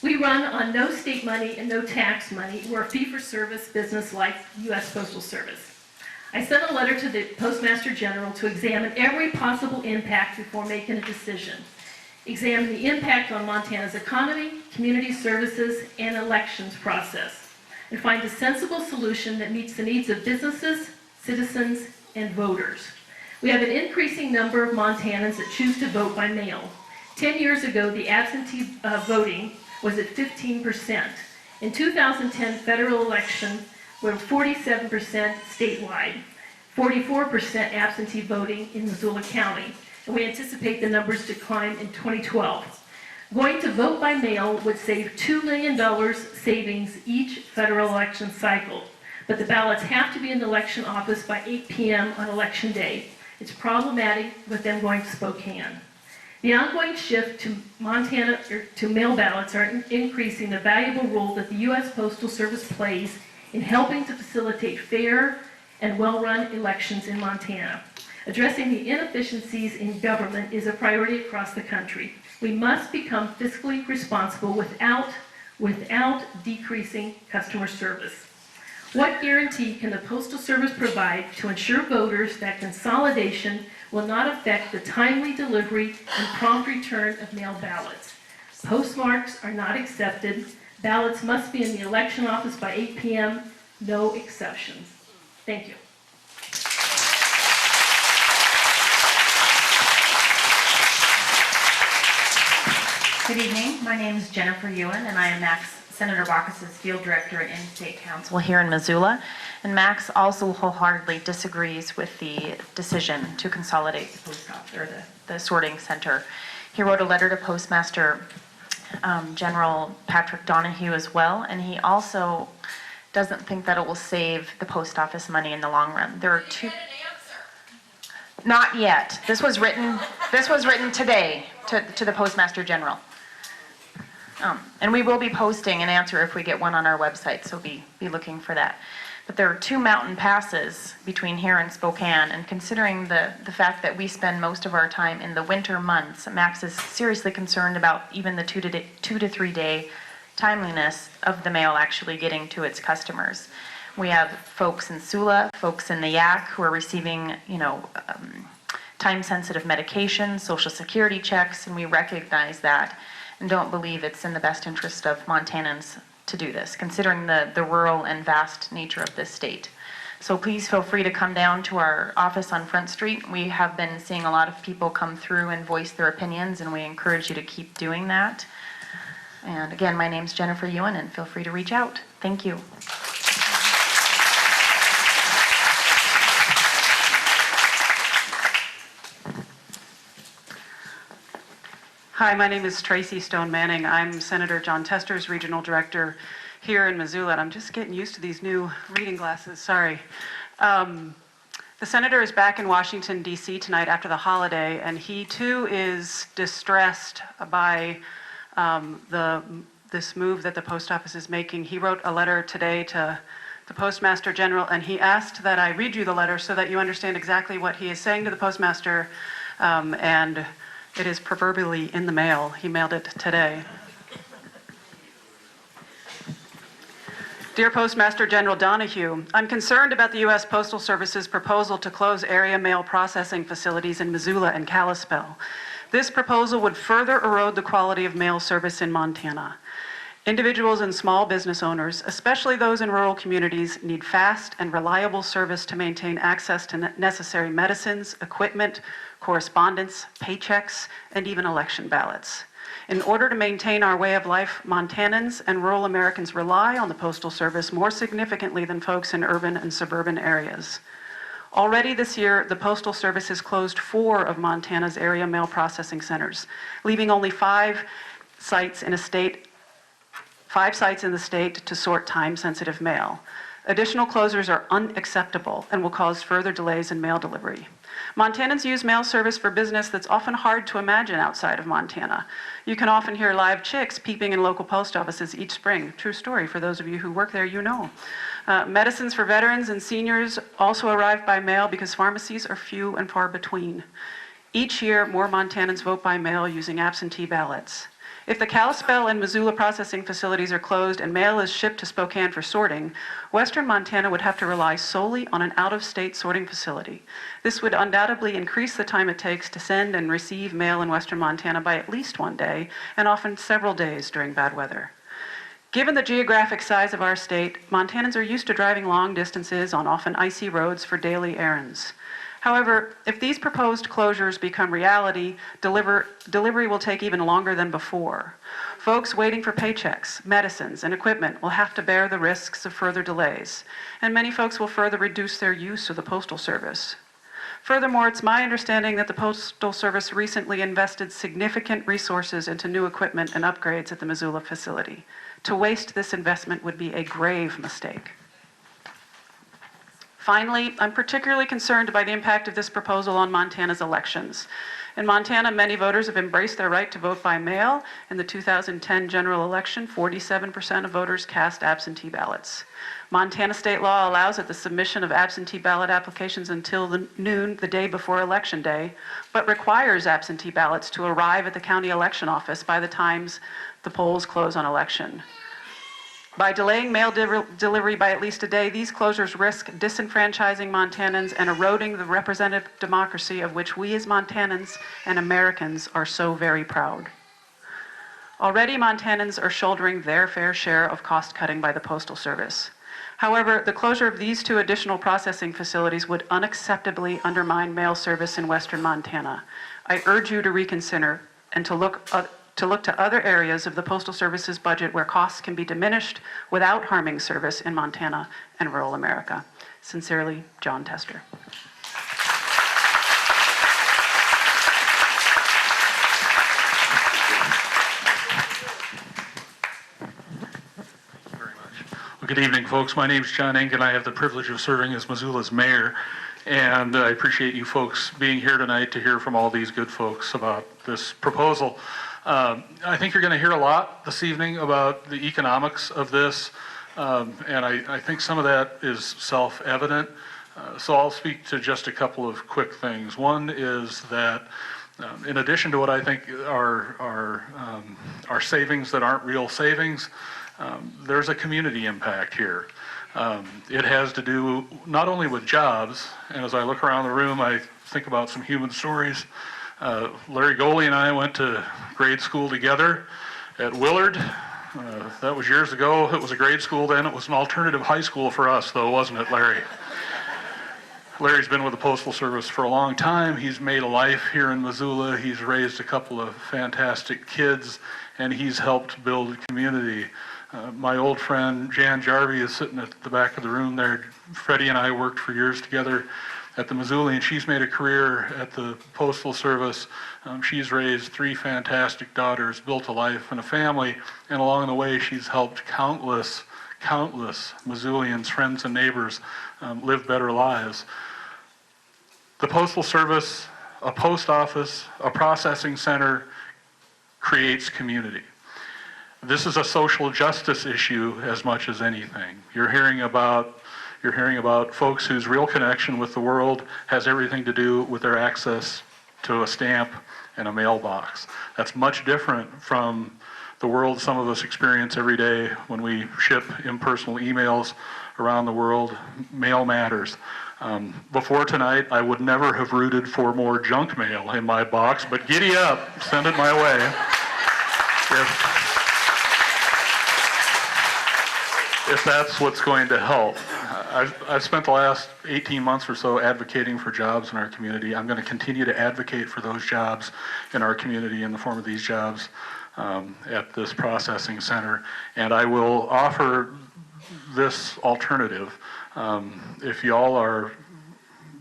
We run on no state money and no tax money. We're a fee-for-service business like U.S. Postal Service. I sent a letter to the Postmaster General to examine every possible impact before making a decision. Examine the impact on Montana's economy, community services, and elections process, and find a sensible solution that meets the needs of businesses, citizens, and voters. We have an increasing number of Montanans that choose to vote by mail. 10 years ago, the absentee voting was at 15%. In 2010 federal election, we're 47% statewide, 44% absentee voting in Missoula County, and we anticipate the numbers to climb in 2012. Going to vote by mail would save $2 million savings each federal election cycle, but the ballots have to be in the election office by 8 p.m. on election day. It's problematic with them going to Spokane. The ongoing shift to Montana to mail ballots are increasing the valuable role that the U.S. Postal Service plays in helping to facilitate fair and well-run elections in Montana. Addressing the inefficiencies in government is a priority across the country. We must become fiscally responsible without decreasing customer service. What guarantee can the Postal Service provide to ensure voters that consolidation will not affect the timely delivery and prompt return of mail ballots? Postmarks are not accepted. Ballots must be in the election office by 8 p.m. No exceptions. Thank you. Good evening. My name is Jennifer Ewan, and I am Senator Baucus's field director at In-State Council here in Missoula. And Max also wholeheartedly disagrees with the decision to consolidate the post office or the sorting center. He wrote a letter to Postmaster General Patrick Donahue as well, and he also doesn't think that it will save the post office money in the long run. There are two. Not yet. This was written today to the Postmaster General. And we will be posting an answer if we get one on our website, so be looking for that. But there are 2 mountain passes between here and Spokane, and considering the fact that we spend most of our time in the winter months, Max is seriously concerned about even the 2 to 3 day timeliness of the mail actually getting to its customers. We have folks in Missoula, folks in the Yak who are receiving, time-sensitive medications, Social Security checks, and we recognize that and don't believe it's in the best interest of Montanans to do this, considering the rural and vast nature of this state. So please feel free to come down to our office on Front Street. We have been seeing a lot of people come through and voice their opinions, and we encourage you to keep doing that. And again, my name's Jennifer Ewan, and feel free to reach out. Thank you. Hi, my name is Tracy Stone Manning. I'm Senator John Tester's regional director here in Missoula, and I'm just getting used to these new reading glasses, sorry. The senator is back in Washington, D.C. tonight after the holiday, and he too is distressed by this move that the post office is making. He wrote a letter today to the Postmaster General, and he asked that I read you the letter so that you understand exactly what he is saying to the Postmaster, and it is proverbially in the mail. He mailed it today. Dear Postmaster General Donahue, I'm concerned about the U.S. Postal Service's proposal to close area mail processing facilities in Missoula and Kalispell. This proposal would further erode the quality of mail service in Montana. Individuals and small business owners, especially those in rural communities, need fast and reliable service to maintain access to necessary medicines, equipment, correspondence, paychecks, and even election ballots. In order to maintain our way of life, Montanans and rural Americans rely on the Postal Service more significantly than folks in urban and suburban areas. Already this year, the Postal Service has closed 4 of Montana's area mail processing centers, leaving only 5 sites in the state to sort time-sensitive mail. Additional closures are unacceptable and will cause further delays in mail delivery. Montanans use mail service for business that's often hard to imagine outside of Montana. You can often hear live chicks peeping in local post offices each spring. True story, for those of you who work there, you know. Medicines for veterans and seniors also arrive by mail because pharmacies are few and far between. Each year, more Montanans vote by mail using absentee ballots. If the Kalispell and Missoula processing facilities are closed and mail is shipped to Spokane for sorting, Western Montana would have to rely solely on an out-of-state sorting facility. This would undoubtedly increase the time it takes to send and receive mail in Western Montana by at least one day, and often several days during bad weather. Given the geographic size of our state, Montanans are used to driving long distances on often icy roads for daily errands. However, if these proposed closures become reality, delivery will take even longer than before. Folks waiting for paychecks, medicines, and equipment will have to bear the risks of further delays, and many folks will further reduce their use of the Postal Service. Furthermore, it's my understanding that the Postal Service recently invested significant resources into new equipment and upgrades at the Missoula facility. To waste this investment would be a grave mistake. Finally, I'm particularly concerned by the impact of this proposal on Montana's elections. In Montana, many voters have embraced their right to vote by mail. In the 2010 general election, 47% of voters cast absentee ballots. Montana state law allows that the submission of absentee ballot applications until noon the day before Election Day, but requires absentee ballots to arrive at the county election office by the times the polls close on election. By delaying mail delivery by at least a day, these closures risk disenfranchising Montanans and eroding the representative democracy of which we as Montanans and Americans are so very proud. Already, Montanans are shouldering their fair share of cost cutting by the Postal Service. However, the closure of these two additional processing facilities would unacceptably undermine mail service in Western Montana. I urge you to reconsider and to look to other areas of the Postal Service's budget where costs can be diminished without harming service in Montana and rural America. Sincerely, John Tester. Well, good evening, folks. My name is John Eng, and I have the privilege of serving as Missoula's mayor. And I appreciate you folks being here tonight to hear from all these good folks about this proposal. I think you're going to hear a lot this evening about the economics of this, and I think some of that is self-evident. So I'll speak to just a couple of quick things. One is that in addition to what I think are savings that aren't real savings, there's a community impact here. It has to do not only with jobs, and as I look around the room, I think about some human stories. Larry Goley and I went to grade school together at Willard. That was years ago. It was a grade school then. It was an alternative high school for us, though, wasn't it, Larry? Larry's been with the Postal Service for a long time. He's made a life here in Missoula. He's raised a couple of fantastic kids, and he's helped build a community. My old friend Jan Jarvie is sitting at the back of the room there. Freddie and I worked for years together at the Missoula, and she's made a career at the Postal Service. She's raised 3 fantastic daughters, built a life and a family, and along the way she's helped countless Missoulians, friends and neighbors live better lives. The Postal Service, a post office, a processing center creates community. This is a social justice issue as much as anything. You're hearing about folks whose real connection with the world has everything to do with their access to a stamp and a mailbox. That's much different from the world some of us experience every day when we ship impersonal emails around the world. Mail matters. Before tonight, I would never have rooted for more junk mail in my box, but giddy up, send it my way. If that's what's going to help. I've spent the last 18 months or so advocating for jobs in our community. I'm going to continue to advocate for those jobs in our community in the form of these jobs at this processing center. And I will offer this alternative. If y'all are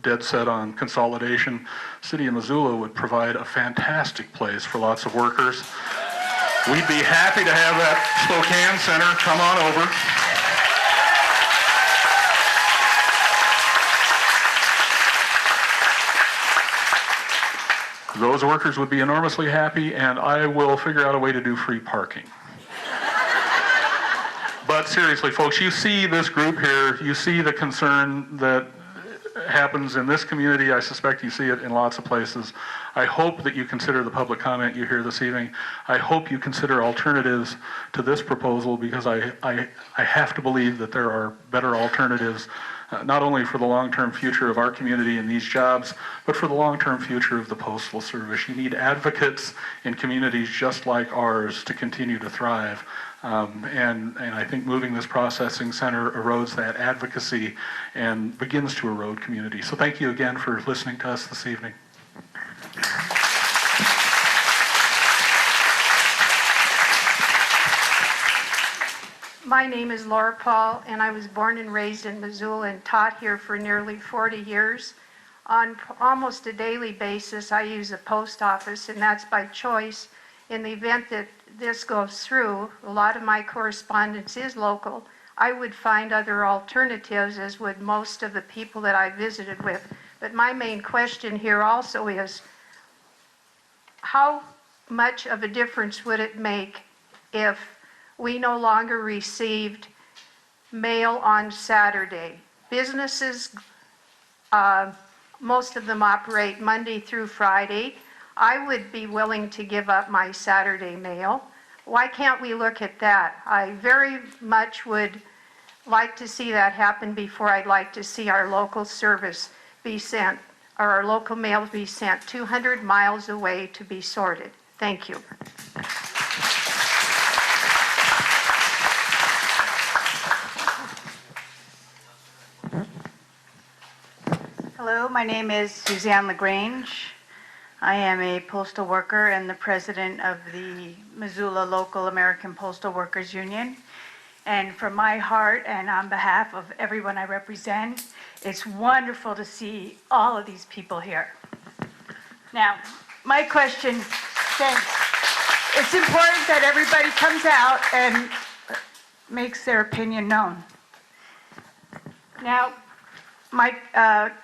dead set on consolidation, City of Missoula would provide a fantastic place for lots of workers. We'd be happy to have that Spokane Center come on over. Those workers would be enormously happy, and I will figure out a way to do free parking. But seriously, folks, you see this group here, you see the concern that happens in this community. I suspect you see it in lots of places. I hope that you consider the public comment you hear this evening. I hope you consider alternatives to this proposal, because I have to believe that there are better alternatives, not only for the long-term future of our community and these jobs, but for the long-term future of the Postal Service. You need advocates in communities just like ours to continue to thrive. And I think moving this processing center erodes that advocacy and begins to erode community. So thank you again for listening to us this evening. My name is Laura Paul, and I was born and raised in Missoula and taught here for nearly 40 years. On almost a daily basis, I use the post office, and that's by choice. In the event that this goes through, a lot of my correspondence is local. I would find other alternatives, as would most of the people that I visited with. But my main question here also is, how much of a difference would it make if we no longer received mail on Saturday? Businesses, most of them operate Monday through Friday. I would be willing to give up my Saturday mail. Why can't we look at that? I very much would like to see that happen before I'd like to see our local service be sent, or our local mail be sent 200 miles away to be sorted. Thank you. Hello, my name is Suzanne LaGrange. I am a postal worker and the president of the Missoula Local American Postal Workers Union. And from my heart and on behalf of everyone I represent, it's wonderful to see all of these people here. Now, my question, thanks. It's important that everybody comes out and makes their opinion known. Now, my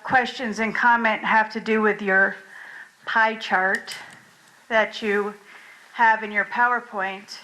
questions and comment have to do with your pie chart that you have in your PowerPoint.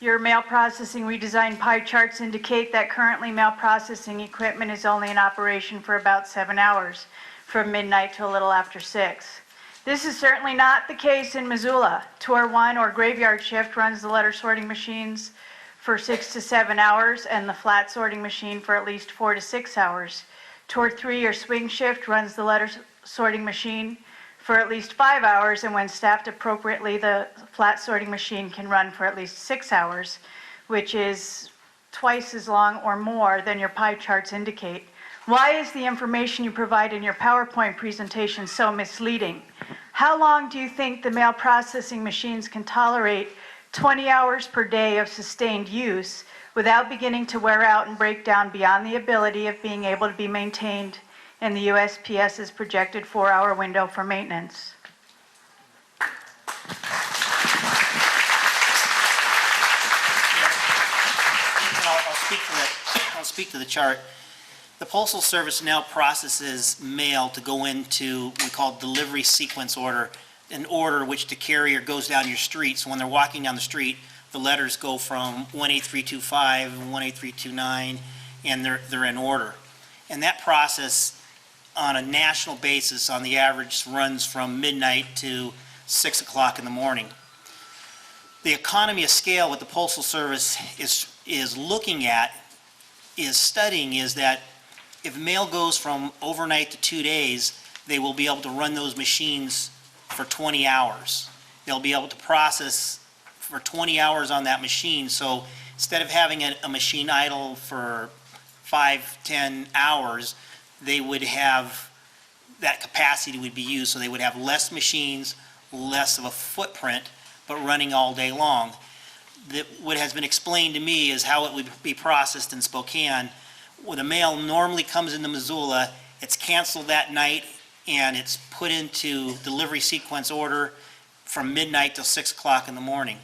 Your mail processing redesigned pie charts indicate that currently mail processing equipment is only in operation for about 7 hours, from midnight to a little after 6. This is certainly not the case in Missoula. Tour 1 or graveyard shift runs the letter sorting machines for 6 to 7 hours and the flat sorting machine for at least 4 to 6 hours. Tour 3 or swing shift runs the letter sorting machine for at least 5 hours, and when staffed appropriately, the flat sorting machine can run for at least 6 hours, which is twice as long or more than your pie charts indicate. Why is the information you provide in your PowerPoint presentation so misleading? How long do you think the mail processing machines can tolerate 20 hours per day of sustained use without beginning to wear out and break down beyond the ability of being able to be maintained in the USPS's projected 4-hour window for maintenance? I'll speak to the chart. The Postal Service now processes mail to go into what we call delivery sequence order, an order which the carrier goes down your street. So when they're walking down the street, the letters go from 18325 and 18329, and they're in order. And that process on a national basis, on the average, runs from midnight to 6 o'clock in the morning. The economy of scale, what the Postal Service is looking at, is studying, is that if mail goes from overnight to 2 days, they will be able to run those machines for 20 hours. They'll be able to process for 20 hours on that machine. So instead of having a machine idle for 5-10 hours, they would have, that capacity would be used, so they would have less machines, less of a footprint, but running all day long. What has been explained to me is how it would be processed in Spokane. When the mail normally comes into Missoula, it's canceled that night and it's put into delivery sequence order from midnight till 6 o'clock in the morning.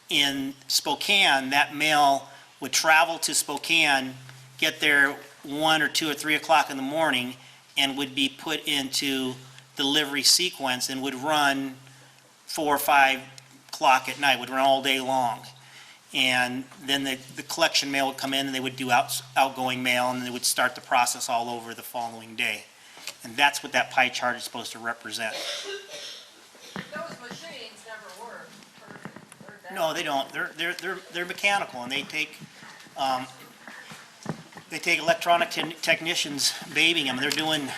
In Spokane, that mail would travel to Spokane, get there 1 or 2 or 3 o'clock in the morning, and would be put into delivery sequence and would run 4 or 5 o'clock at night, would run all day long. And then the collection mail would come in, and they would do outgoing mail, and they would start the process all over the following day. And that's what that pie chart is supposed to represent. Those machines never work. No, they don't. They're mechanical, and they take electronic technicians babying them. They're doing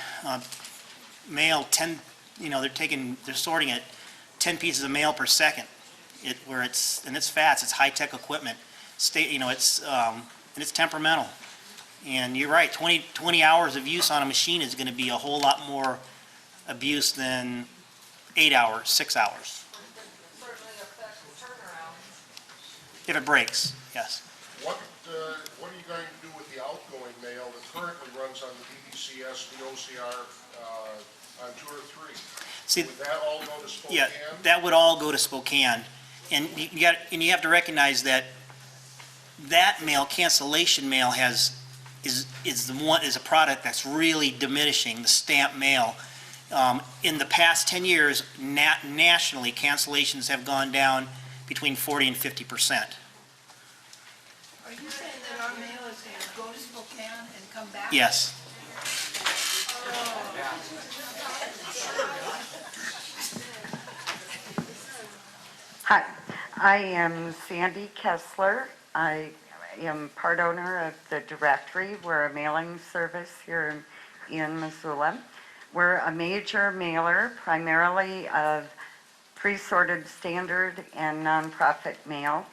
mail 10, they're sorting it 10 pieces of mail per second. It's fast, it's high-tech equipment. And it's temperamental. And you're right, 20 hours of use on a machine is going to be a whole lot more abuse than 8 hours, 6 hours. Certainly affects turnaround. If it breaks, yes. What are you going to do with the outgoing mail that currently runs on the DBCS, the OCR, on 2 or 3? See, would that all go to Spokane? Yeah, that would all go to Spokane. And you have to recognize that mail, cancellation mail, is a product that's really diminishing, the stamp mail. In the past 10 years, nationally, cancellations have gone down between 40 and 50%. Are you saying that our mail is going to go to Spokane and come back? Yes. Hi, I am Sandy Kessler. I am part owner of the Directory. We're a mailing service here in Missoula. We're a major mailer primarily of pre-sorted standard and nonprofit mail.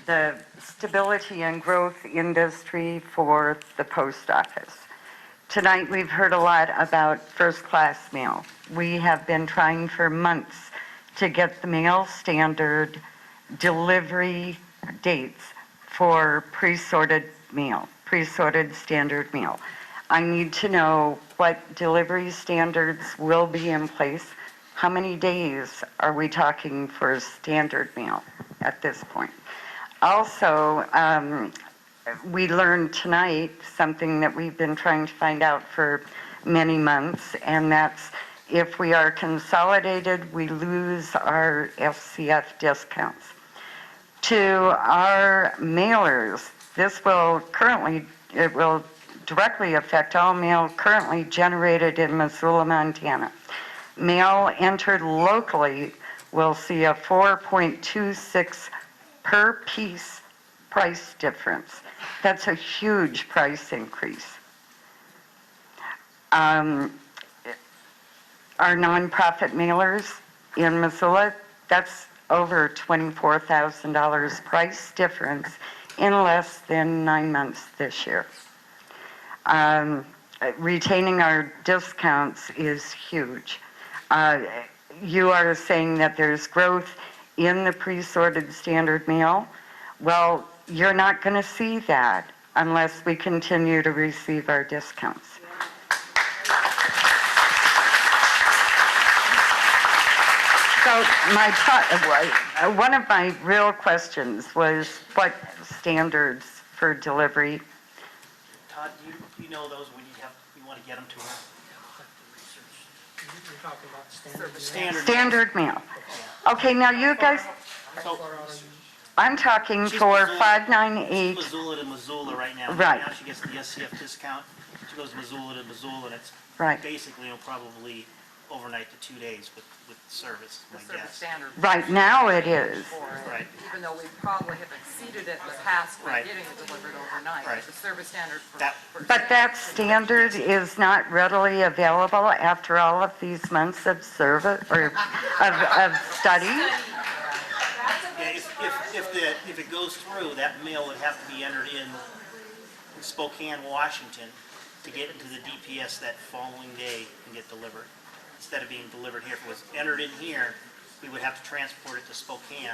The stability and growth industry for the post office. Tonight we've heard a lot about first-class mail. We have been trying for months to get the mail standard delivery dates for pre-sorted mail, pre-sorted standard mail. I need to know what delivery standards will be in place. How many days are we talking for standard mail at this point? Also, we learned tonight something that we've been trying to find out for many months, and that's if we are consolidated, we lose our FCF discounts. To our mailers, it will directly affect all mail currently generated in Missoula, Montana. Mail entered locally will see a 4.26 per piece price difference. That's a huge price increase. Our nonprofit mailers in Missoula, that's over $24,000 price difference in less than 9 months this year. Retaining our discounts is huge. You are saying that there's growth in the pre-sorted standard mail. Well, you're not going to see that unless we continue to receive our discounts. So one of my real questions was what standards for delivery? Todd, do you know those when you want to get them to her? You're talking about standard. Standard mail. Okay, now you guys, I'm talking for 598. She's Missoula to Missoula right now. Right. Now she gets the SCF discount. She goes Missoula to Missoula, and it's Right. basically, probably overnight to 2 days with service, my guess. Standard. Right now it is. Right. Even though we probably have exceeded it in the past by Right. getting it delivered overnight. Right. The service standard for. But that standard is not readily available after all of these months of service or of study. Yeah, if it goes through, that mail would have to be entered in Spokane, Washington, to get into the DPS that following day and get delivered. Instead of being delivered here, if it was entered in here, we would have to transport it to Spokane.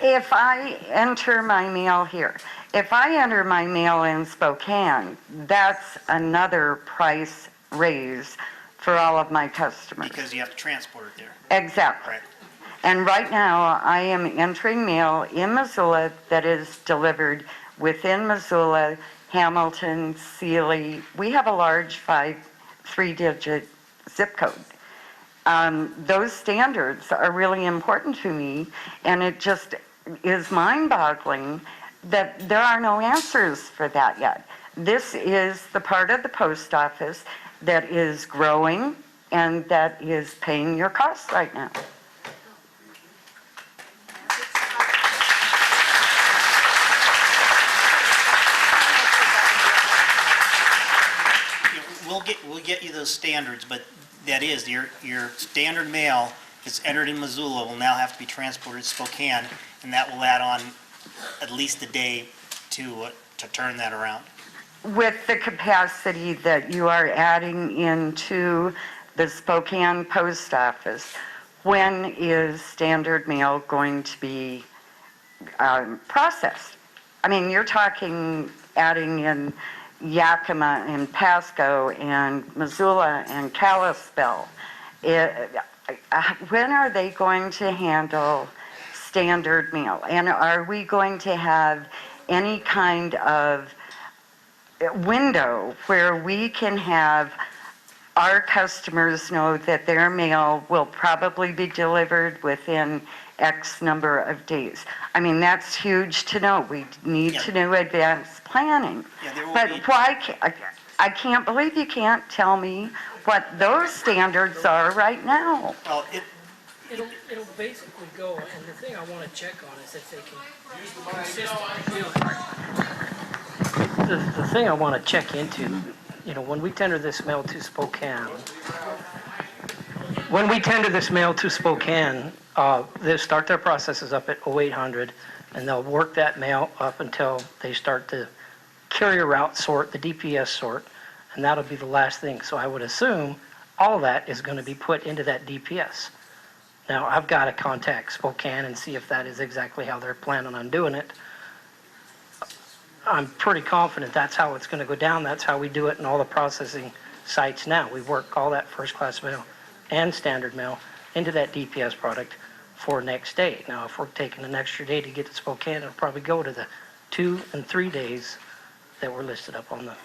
If I enter my mail here, if I enter my mail in Spokane, that's another price raise for all of my customers. Because you have to transport it there. Exactly. Right. And right now, I am entering mail in Missoula that is delivered within Missoula, Hamilton, Sealy. We have a large 3-digit zip code. Those standards are really important to me, and it just is mind-boggling that there are no answers for that yet. This is the part of the post office that is growing and that is paying your costs right now. We'll get you those standards, but that is, your standard mail that's entered in Missoula will now have to be transported to Spokane, and that will add on at least a day to turn that around. With the capacity that you are adding into the Spokane post office, when is standard mail going to be processed? I mean, you're talking adding in Yakima and Pasco and Missoula and Kalispell. When are they going to handle standard mail? And are we going to have any kind of window where we can have our customers know that their mail will probably be delivered within X number of days? I mean, that's huge to know. We need to know advanced planning. But I can't believe you can't tell me what those standards are right now. Well, It'll basically go, and the thing I want to check on is if they can consistently. The thing I want to check into, when we tender this mail to Spokane, they start their processes up at 0800, and they'll work that mail up until they start the carrier route sort, the DPS sort, and that'll be the last thing. So I would assume all that is going to be put into that DPS. Now, I've got to contact Spokane and see if that is exactly how they're planning on doing it. I'm pretty confident that's how it's going to go down. That's how we do it in all the processing sites now. We work all that first-class mail and standard mail into that DPS product for next day. Now, if we're taking an extra day to get to Spokane, it'll probably go to the 2 and 3 days that were listed up on the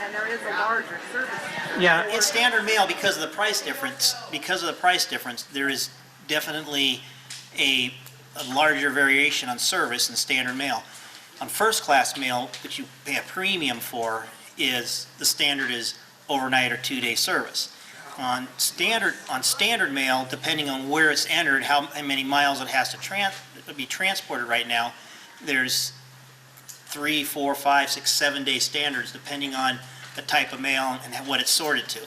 And there is a larger service. Yeah, in standard mail, because of the price difference, there is definitely a larger variation on service in standard mail. On first-class mail, which you pay a premium for, the standard is overnight or 2-day service. On standard mail, depending on where it's entered, how many miles it has to be transported right now, there's 3, 4, 5, 6, 7-day standards depending on the type of mail and what it's sorted to.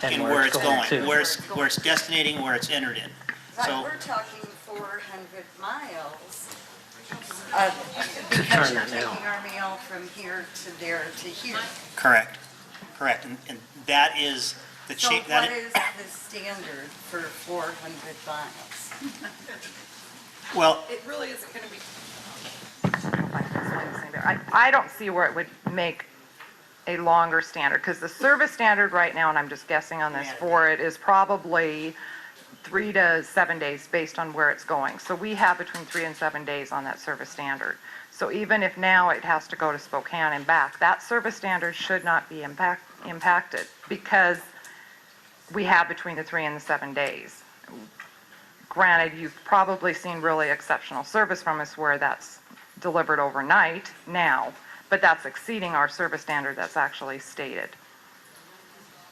And where it's going, where it's destinating, where it's entered in. So we're talking 400 miles because you're taking our mail from here to there to here. Correct. And that is the So what is the standard for 400 miles? Well, It really isn't going to be. I don't see where it would make a longer standard, because the service standard right now, and I'm just guessing on this for it, is probably 3 to 7 days based on where it's going. So we have between 3 and 7 days on that service standard. So even if now it has to go to Spokane and back, that service standard should not be impacted, because we have between the 3 and the 7 days. Granted, you've probably seen really exceptional service from us where that's delivered overnight now, but that's exceeding our service standard that's actually stated.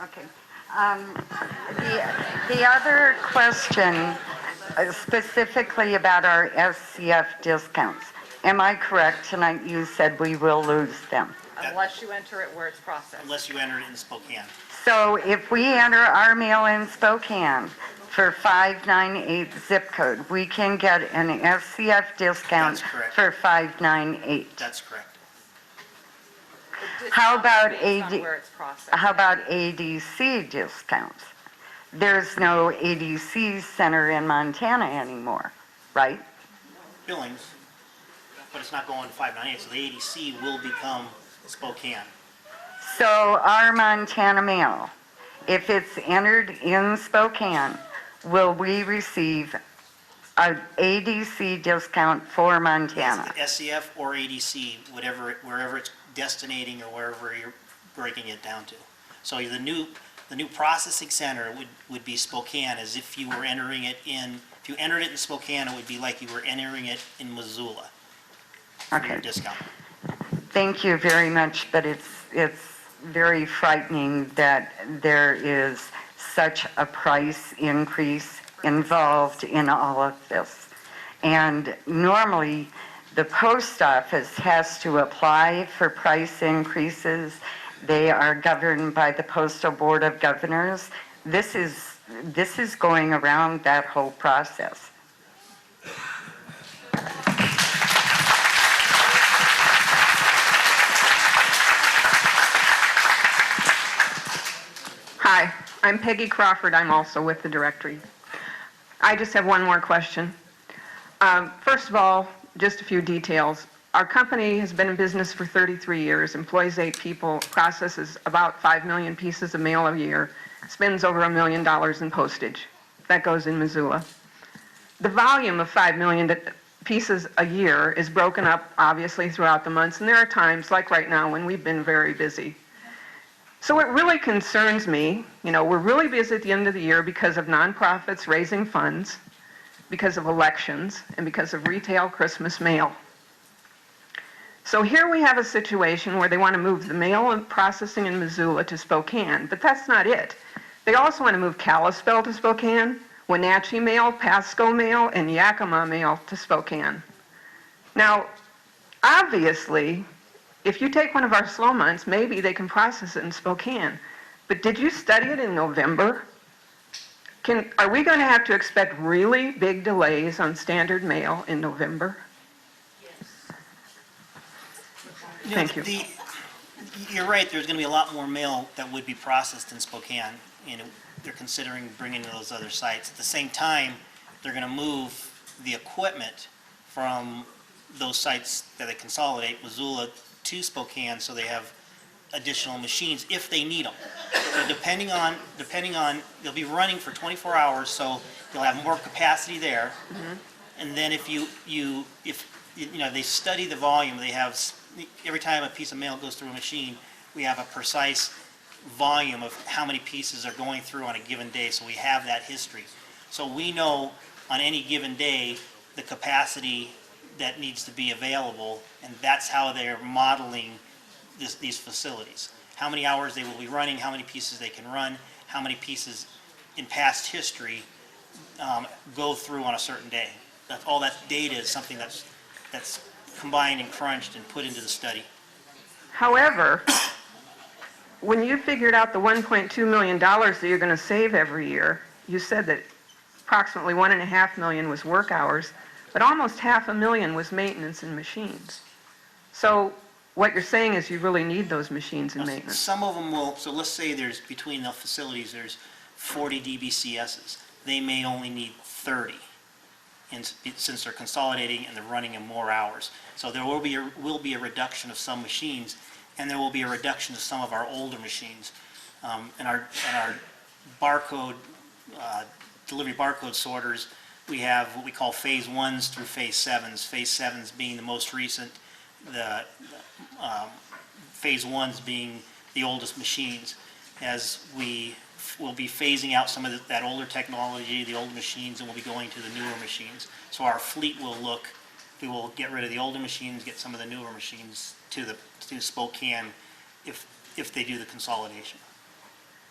Okay. The other question specifically about our SCF discounts. Am I correct tonight? You said we will lose them. Unless you enter it where it's processed. Unless you enter it in Spokane. So if we enter our mail in Spokane for 598 zip code, we can get an SCF discount for 598. That's correct. How about How about ADC discounts? There's no ADC center in Montana anymore, right? Billings, but it's not going to 598, so the ADC will become Spokane. So our Montana mail, if it's entered in Spokane, will we receive An ADC discount for Montana. SCF or ADC, wherever it's destinating or wherever you're breaking it down to. So the new processing center would be Spokane, as if you were entering it in, if you entered it in Spokane, it would be like you were entering it in Missoula for your discount. Thank you very much, but it's very frightening that there is such a price increase involved in all of this. And normally, the post office has to apply for price increases. They are governed by the Postal Board of Governors. This is going around that whole process. Hi, I'm Peggy Crawford. I'm also with the directory. I just have one more question. First of all, just a few details. Our company has been in business for 33 years, employs 8 people, processes about 5 million pieces of mail a year, spends over $1 million in postage. That goes in Missoula. The volume of 5 million pieces a year is broken up, obviously, throughout the months, and there are times, like right now, when we've been very busy. So it really concerns me, we're really busy at the end of the year because of nonprofits raising funds, because of elections, and because of retail Christmas mail. So here we have a situation where they want to move the mail and processing in Missoula to Spokane, but that's not it. They also want to move Kalispell to Spokane, Wenatchee mail, Pasco mail, and Yakima mail to Spokane. Now, obviously, if you take one of our slow months, maybe they can process it in Spokane. But did you study it in November? Are we going to have to expect really big delays on standard mail in November? Thank you. You're right, there's going to be a lot more mail that would be processed in Spokane, and they're considering bringing to those other sites. At the same time, they're going to move the equipment from those sites that they consolidate, Missoula to Spokane, so they have additional machines if they need them. So depending on, they'll be running for 24 hours, so you'll have more capacity there. And then if they study the volume, they have, every time a piece of mail goes through a machine, we have a precise volume of how many pieces are going through on a given day, so we have that history. So we know on any given day the capacity that needs to be available, and that's how they're modeling these facilities. How many hours they will be running, how many pieces they can run, how many pieces in past history go through on a certain day. All that data is something that's combined and crunched and put into the study. However, when you figured out the $1.2 million that you're going to save every year, you said that approximately $1.5 million was work hours, but almost $500,000 was maintenance and machines. So what you're saying is you really need those machines and maintenance. Some of them will, so let's say there's, between the facilities, there's 40 DBCSs. They may only need 30, since they're consolidating and they're running in more hours. So there will be a reduction of some machines, and there will be a reduction of some of our older machines. And our barcode, delivery barcode sorters, we have what we call phase 1s through phase 7s. Phase 7s being the most recent, the phase 1s being the oldest machines. As we will be phasing out some of that older technology, the old machines, and we'll be going to the newer machines. So our fleet will look, we will get rid of the older machines, get some of the newer machines to Spokane if they do the consolidation.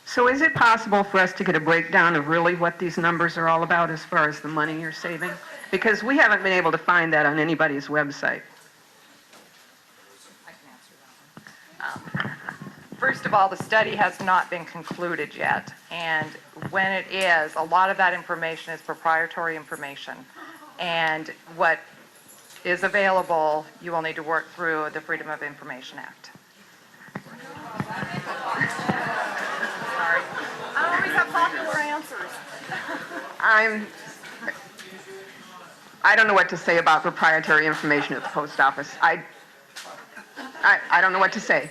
So is it possible for us to get a breakdown of really what these numbers are all about as far as the money you're saving? Because we haven't been able to find that on anybody's website. First of all, the study has not been concluded yet, and when it is, a lot of that information is proprietary information, and what is available, you will need to work through the Freedom of Information Act. Sorry. I always have popular answers. I don't know what to say about proprietary information at the post office. I don't know what to say.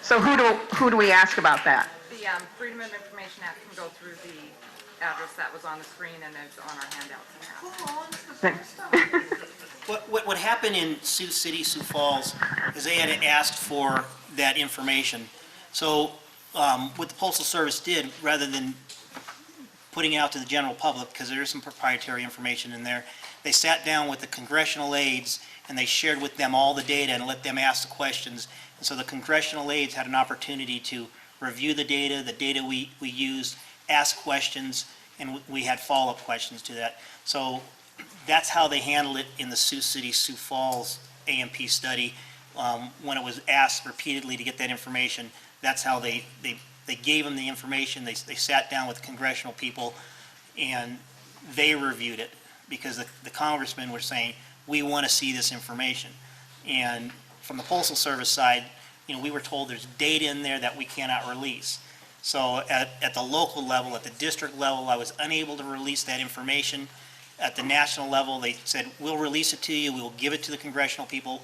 So who do we ask about that? The Freedom of Information Act can go through the address that was on the screen and it's on our handouts now. What happened in Sioux City, Sioux Falls, is they had asked for that information. So what the Postal Service did, rather than putting it out to the general public, because there is some proprietary information in there, they sat down with the congressional aides and they shared with them all the data and let them ask the questions. And so the congressional aides had an opportunity to review the data we used, ask questions, and we had follow-up questions to that. So that's how they handled it in the Sioux City, Sioux Falls AMP study. When it was asked repeatedly to get that information, that's how they gave them the information. They sat down with the congressional people and they reviewed it, because the congressmen were saying, we want to see this information. And from the Postal Service side, we were told there's data in there that we cannot release. So at the local level, at the district level, I was unable to release that information. At the national level, they said, we'll release it to you, we will give it to the congressional people.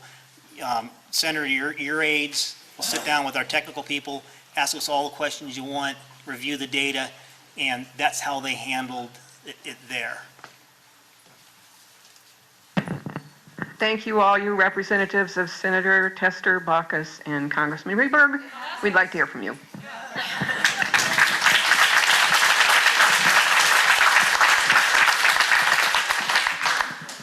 Senator, your aides will sit down with our technical people, ask us all the questions you want, review the data, and that's how they handled it there. Thank you, all you representatives of Senator Tester, Baucus, and Congressman Rehberg. We'd like to hear from you.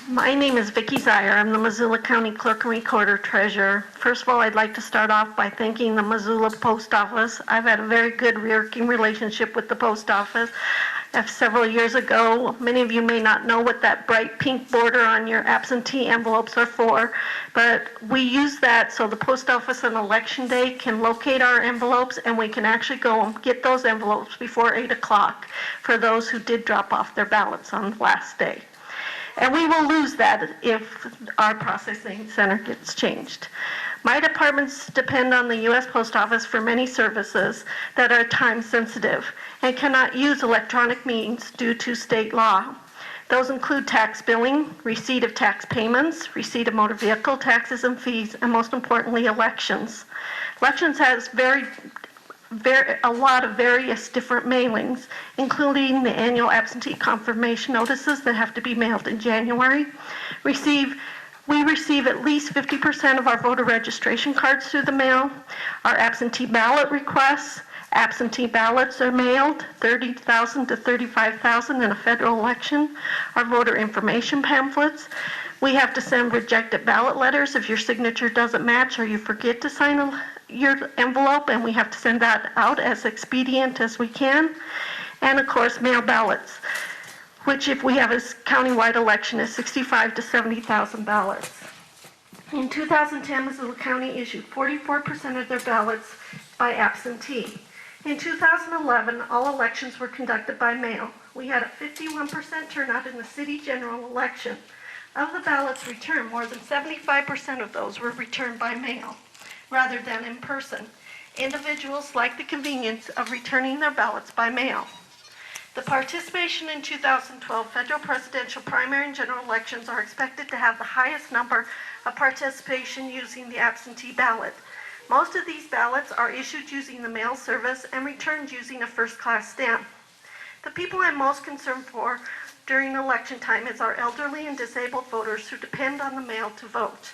My name is Vicki Zier. I'm the Missoula County Clerk and Recorder Treasurer. First of all, I'd like to start off by thanking the Missoula Post Office. I've had a very good working relationship with the Post Office. Several years ago, many of you may not know what that bright pink border on your absentee envelopes are for, but we use that so the Post Office on Election Day can locate our envelopes, and we can actually go and get those envelopes before 8 o'clock for those who did drop off their ballots on the last day. And we will lose that if our processing center gets changed. My departments depend on the U.S. Post Office for many services that are time sensitive and cannot use electronic means due to state law. Those include tax billing, receipt of tax payments, receipt of motor vehicle taxes and fees, and most importantly, elections. Elections has a lot of various different mailings, including the annual absentee confirmation notices that have to be mailed in January. We receive at least 50% of our voter registration cards through the mail. Our absentee ballot requests, absentee ballots are mailed, 30,000 to 35,000 in a federal election. Our voter information pamphlets. We have to send rejected ballot letters if your signature doesn't match or you forget to sign your envelope, and we have to send that out as expedient as we can. And of course, mail ballots, which if we have a countywide election is 65 to 70,000 ballots. In 2010, Missoula County issued 44% of their ballots by absentee. In 2011, all elections were conducted by mail. We had a 51% turnout in the city general election. Of the ballots returned, more than 75% of those were returned by mail rather than in person. Individuals like the convenience of returning their ballots by mail. The participation in 2012 federal presidential primary and general elections are expected to have the highest number of participation using the absentee ballot. Most of these ballots are issued using the mail service and returned using a first-class stamp. The people I'm most concerned for during election time is our elderly and disabled voters who depend on the mail to vote.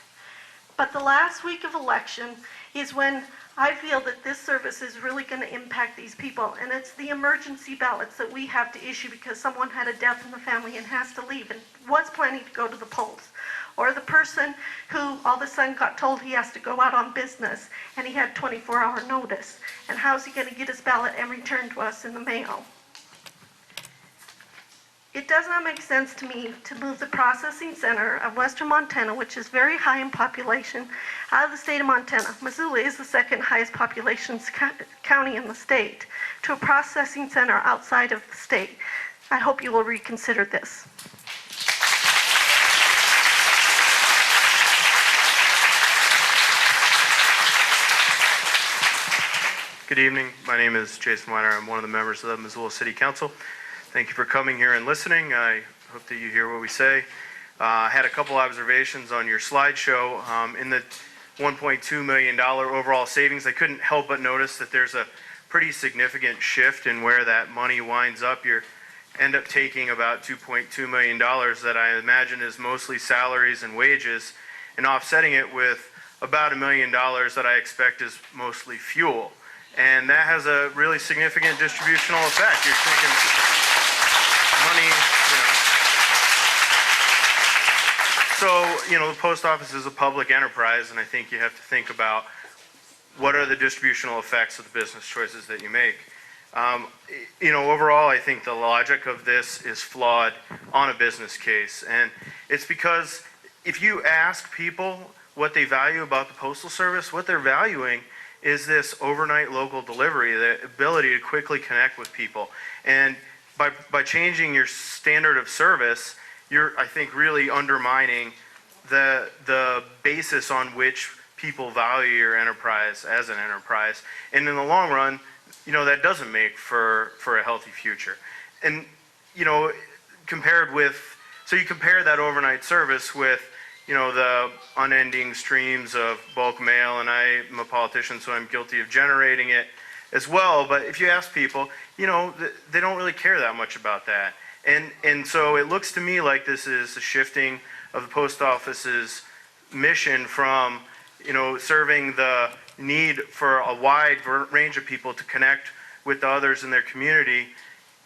But the last week of election is when I feel that this service is really going to impact these people, and it's the emergency ballots that we have to issue because someone had a death in the family and has to leave and was planning to go to the polls. Or the person who all of a sudden got told he has to go out on business and he had 24-hour notice. And how's he going to get his ballot and return to us in the mail? It does not make sense to me to move the processing center of western Montana, which is very high in population, out of the state of Montana. Missoula is the second highest population county in the state, to a processing center outside of the state. I hope you will reconsider this. Good evening. My name is Jason Weiner. I'm one of the members of the Missoula City Council. Thank you for coming here and listening. I hope that you hear what we say. I had a couple observations on your slideshow. In the $1.2 million overall savings, I couldn't help but notice that there's a pretty significant shift in where that money winds up. You're end up taking about $2.2 million that I imagine is mostly salaries and wages, and offsetting it with about $1 million that I expect is mostly fuel. And that has a really significant distributional effect. You're thinking money, So, the post office is a public enterprise, and I think you have to think about what are the distributional effects of the business choices that you make. Overall, I think the logic of this is flawed on a business case. And it's because if you ask people what they value about the Postal Service, what they're valuing is this overnight local delivery, the ability to quickly connect with people. And by changing your standard of service, you're, I think, really undermining the basis on which people value your enterprise as an enterprise. And in the long run, that doesn't make for a healthy future. And, compared with, so you compare that overnight service with, the unending streams of bulk mail, and I am a politician, so I'm guilty of generating it as well. But if you ask people, they don't really care that much about that. And so it looks to me like this is a shifting of the post office's mission from, serving the need for a wide range of people to connect with the others in their community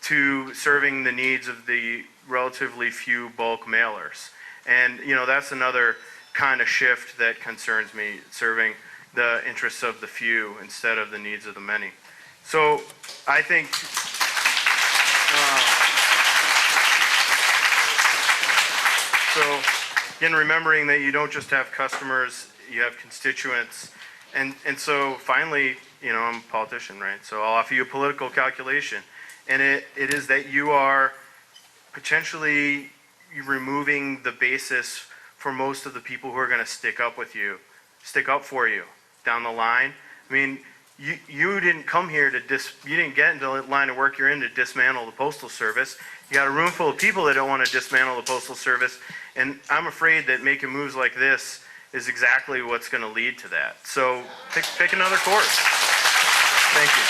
to serving the needs of the relatively few bulk mailers. And, that's another kind of shift that concerns me, serving the interests of the few instead of the needs of the many. So I think again, remembering that you don't just have customers, you have constituents. And so finally, I'm a politician, right? So I'll offer you a political calculation. And it is that you are potentially removing the basis for most of the people who are going to stick up for you down the line. I mean, you didn't come here you didn't get into the line of work you're in to dismantle the Postal Service. You got a room full of people that don't want to dismantle the Postal Service. And I'm afraid that making moves like this is exactly what's going to lead to that. So pick another course. Thank you.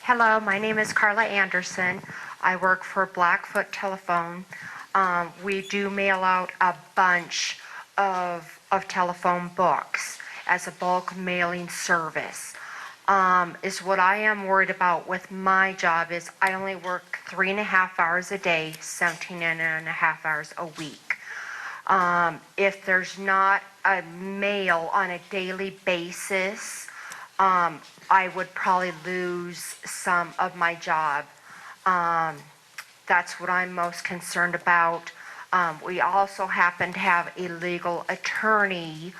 Hello, my name is Carla Anderson. I work for Blackfoot Telephone. We do mail out a bunch of telephone books as a bulk mailing service. Is what I am worried about with my job is I only work 3.5 hours a day, 17.5 hours a week. If there's not a mail on a daily basis, I would probably lose some of my job. That's what I'm most concerned about. We also happen to have a legal attorney,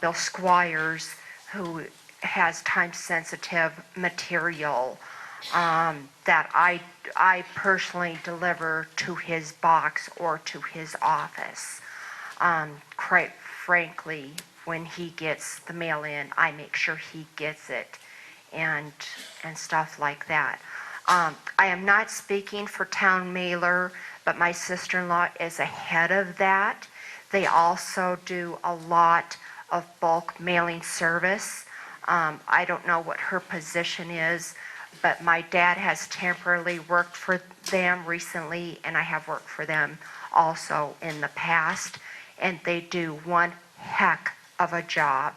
Bill Squires, who has time-sensitive material that I personally deliver to his box or to his office. Quite frankly, when he gets the mail in, I make sure he gets it and stuff like that. I am not speaking for Town Mailer, but my sister-in-law is ahead of that. They also do a lot of bulk mailing service. I don't know what her position is, but my dad has temporarily worked for them recently, and I have worked for them also in the past, and they do one heck of a job.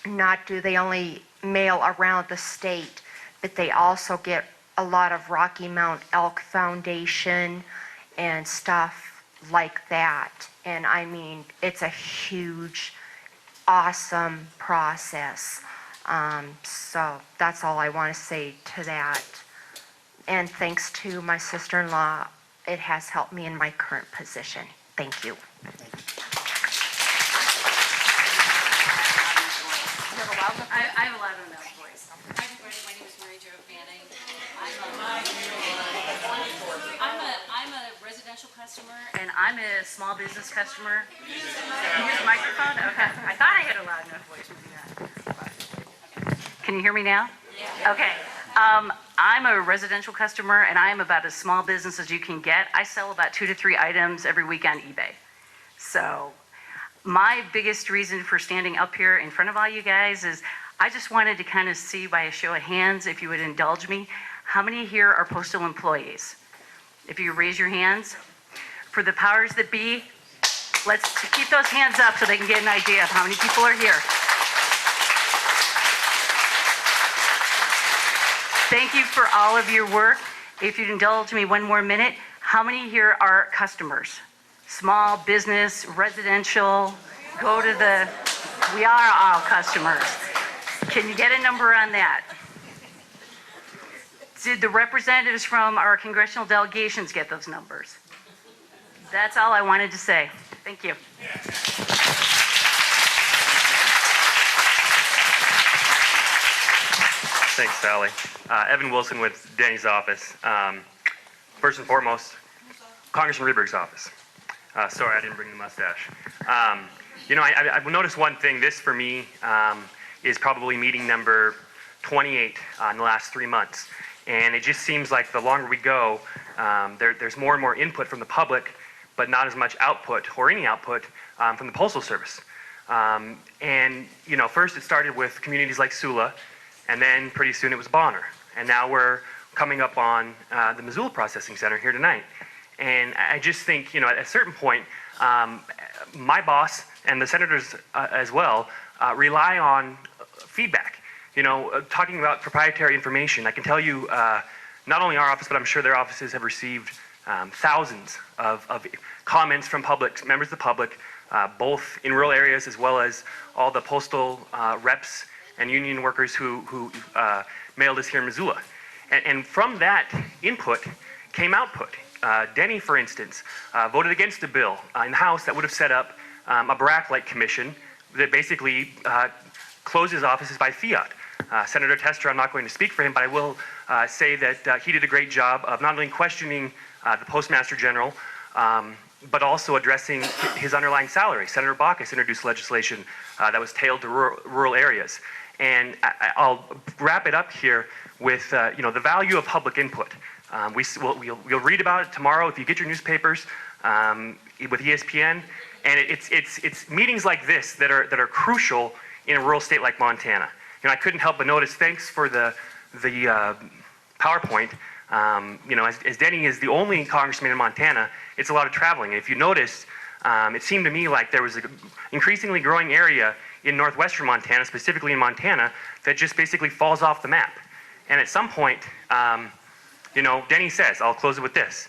Not do they only mail around the state, but they also get a lot of Rocky Mount Elk Foundation and stuff like that. And I mean, it's a huge, awesome process. So that's all I want to say to that. And thanks to my sister-in-law, it has helped me in my current position. Thank you. I have a loud enough voice. Hi, everybody. My name is Mary Jo Fanning. I'm a residential customer, and I'm a small business customer. Can you hear the microphone? Okay. I thought I had a loud enough voice. Maybe not. Can you hear me now? Yeah. Okay. I'm a residential customer, and I am about as small business as you can get. I sell about 2 to 3 items every week on eBay. So my biggest reason for standing up here in front of all you guys is I just wanted to kind of see by a show of hands, if you would indulge me, how many here are postal employees? If you raise your hands. For the powers that be, let's keep those hands up so they can get an idea of how many people are here. Thank you for all of your work. If you'd indulge me one more minute, how many here are customers? Small business, residential, go to the, we are all customers. Can you get a number on that? Did the representatives from our congressional delegations get those numbers? That's all I wanted to say. Thank you. Thanks, Sally. Evan Wilson with Denny's office. First and foremost, Congressman Rieberg's office. Sorry, I didn't bring the mustache. I've noticed one thing. This, for me, is probably meeting number 28 in the last 3 months. And it just seems like the longer we go, there's more and more input from the public, but not as much output or any output from the Postal Service. First it started with communities like Missoula, and then pretty soon it was Bonner. And now we're coming up on the Missoula Processing Center here tonight. And I just think, at a certain point, my boss and the senators as well rely on feedback. Talking about proprietary information, I can tell you not only our office, but I'm sure their offices have received thousands of comments from members of the public, both in rural areas as well as all the postal reps and union workers who mailed us here in Missoula. And from that input came output. Denny, for instance, voted against a bill in the House that would have set up a BRAC-like commission that basically closes offices by fiat. Senator Tester, I'm not going to speak for him, but I will say that he did a great job of not only questioning the Postmaster General, but also addressing his underlying salary. Senator Baucus introduced legislation that was tailored to rural areas. And I'll wrap it up here with the value of public input. We'll read about it tomorrow if you get your newspapers with ESPN. And it's meetings like this that are crucial in a rural state like Montana. I couldn't help but notice, thanks for the PowerPoint. As Denny is the only congressman in Montana, it's a lot of traveling. And if you notice, it seemed to me like there was an increasingly growing area in northwestern Montana, specifically in Montana, that just basically falls off the map. And at some point, Denny says, I'll close it with this.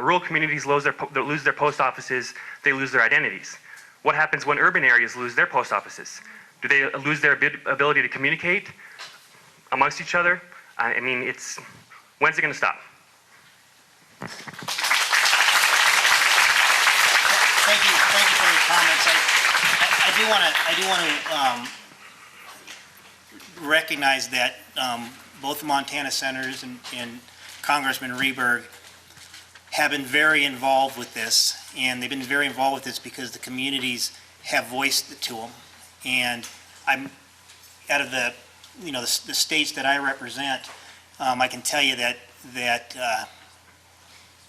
Rural communities lose their post offices, they lose their identities. What happens when urban areas lose their post offices? Do they lose their ability to communicate amongst each other? When's it going to stop? Thank you for your comments. I do want to recognize that both the Montana senators and Congressman Rieberg have been very involved with this, and they've been very involved with this because the communities have voiced it to them. And I'm out of the states that I represent, I can tell you that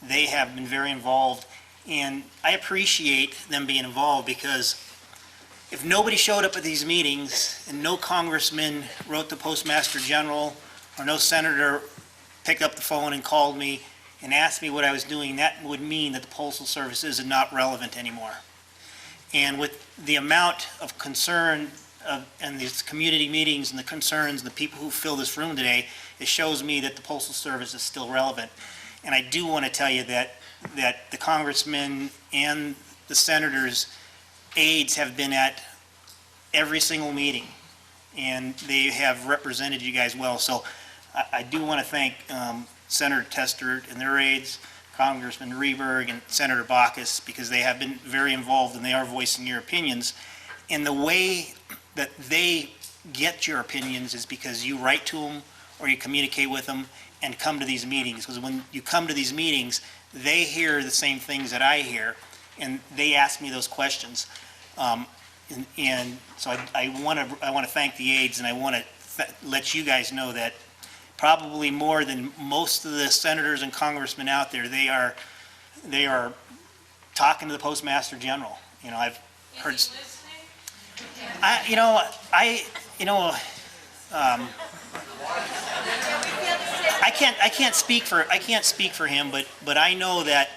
they have been very involved, and I appreciate them being involved because if nobody showed up at these meetings and no congressman wrote the Postmaster General or no senator picked up the phone and called me and asked me what I was doing, that would mean that the Postal Service is not relevant anymore. And with the amount of concern and these community meetings and the concerns and the people who fill this room today, it shows me that the Postal Service is still relevant. And I do want to tell you that the congressmen and the senators' aides have been at every single meeting, and they have represented you guys well. So I do want to thank Senator Tester and their aides, Congressman Rieberg and Senator Baucus, because they have been very involved and they are voicing your opinions. And the way that they get your opinions is because you write to them or you communicate with them and come to these meetings. Because when you come to these meetings, they hear the same things that I hear, and they ask me those questions. And so I want to thank the aides, and I want to let you guys know that probably more than most of the senators and congressmen out there, they are talking to the Postmaster General. heard. I can't speak for him, but I know that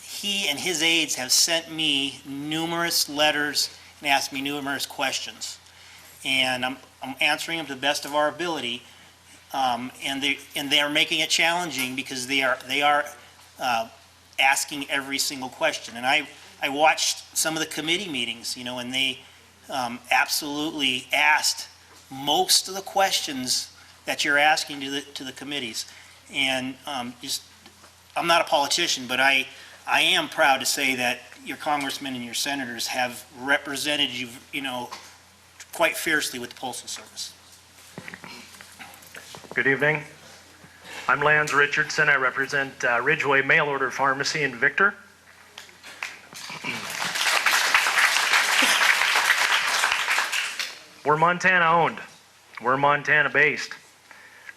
he and his aides have sent me numerous letters and asked me numerous questions, and I'm answering them to the best of our ability. And they are making it challenging because they are asking every single question. And I watched some of the committee meetings, and they absolutely asked most of the questions that you're asking to the committees. And I'm not a politician, but I am proud to say that your congressmen and your senators have represented you, quite fiercely with the Postal Service. Good evening. I'm Lance Richardson. I represent Ridgeway Mail Order Pharmacy in Victor. We're Montana owned. We're Montana based.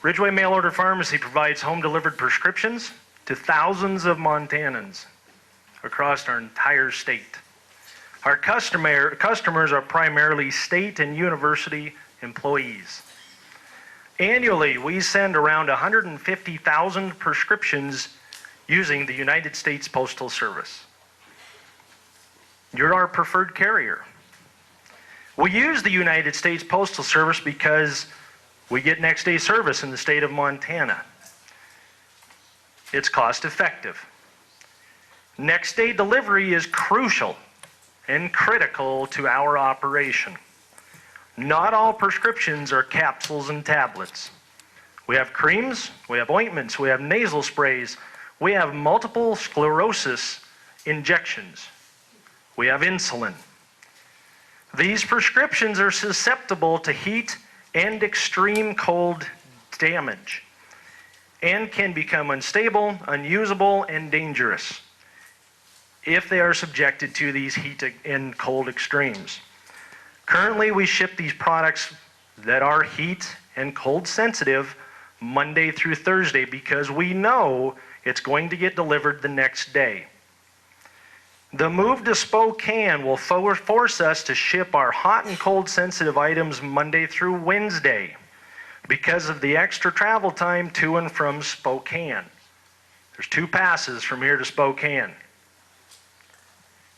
Ridgeway Mail Order Pharmacy provides home delivered prescriptions to thousands of Montanans across our entire state. Our customers are primarily state and university employees. Annually, we send around 150,000 prescriptions using the United States Postal Service. You're our preferred carrier. We use the United States Postal Service because we get next day service in the state of Montana. It's cost effective. Next day delivery is crucial and critical to our operation. Not all prescriptions are capsules and tablets. We have creams, we have ointments, we have nasal sprays, we have multiple sclerosis injections, we have insulin. These prescriptions are susceptible to heat and extreme cold damage and can become unstable, unusable, and dangerous if they are subjected to these heat and cold extremes. Currently, we ship these products that are heat and cold sensitive Monday through Thursday because we know it's going to get delivered the next day. The move to Spokane will force us to ship our hot and cold sensitive items Monday through Wednesday because of the extra travel time to and from Spokane. There's 2 passes from here to Spokane.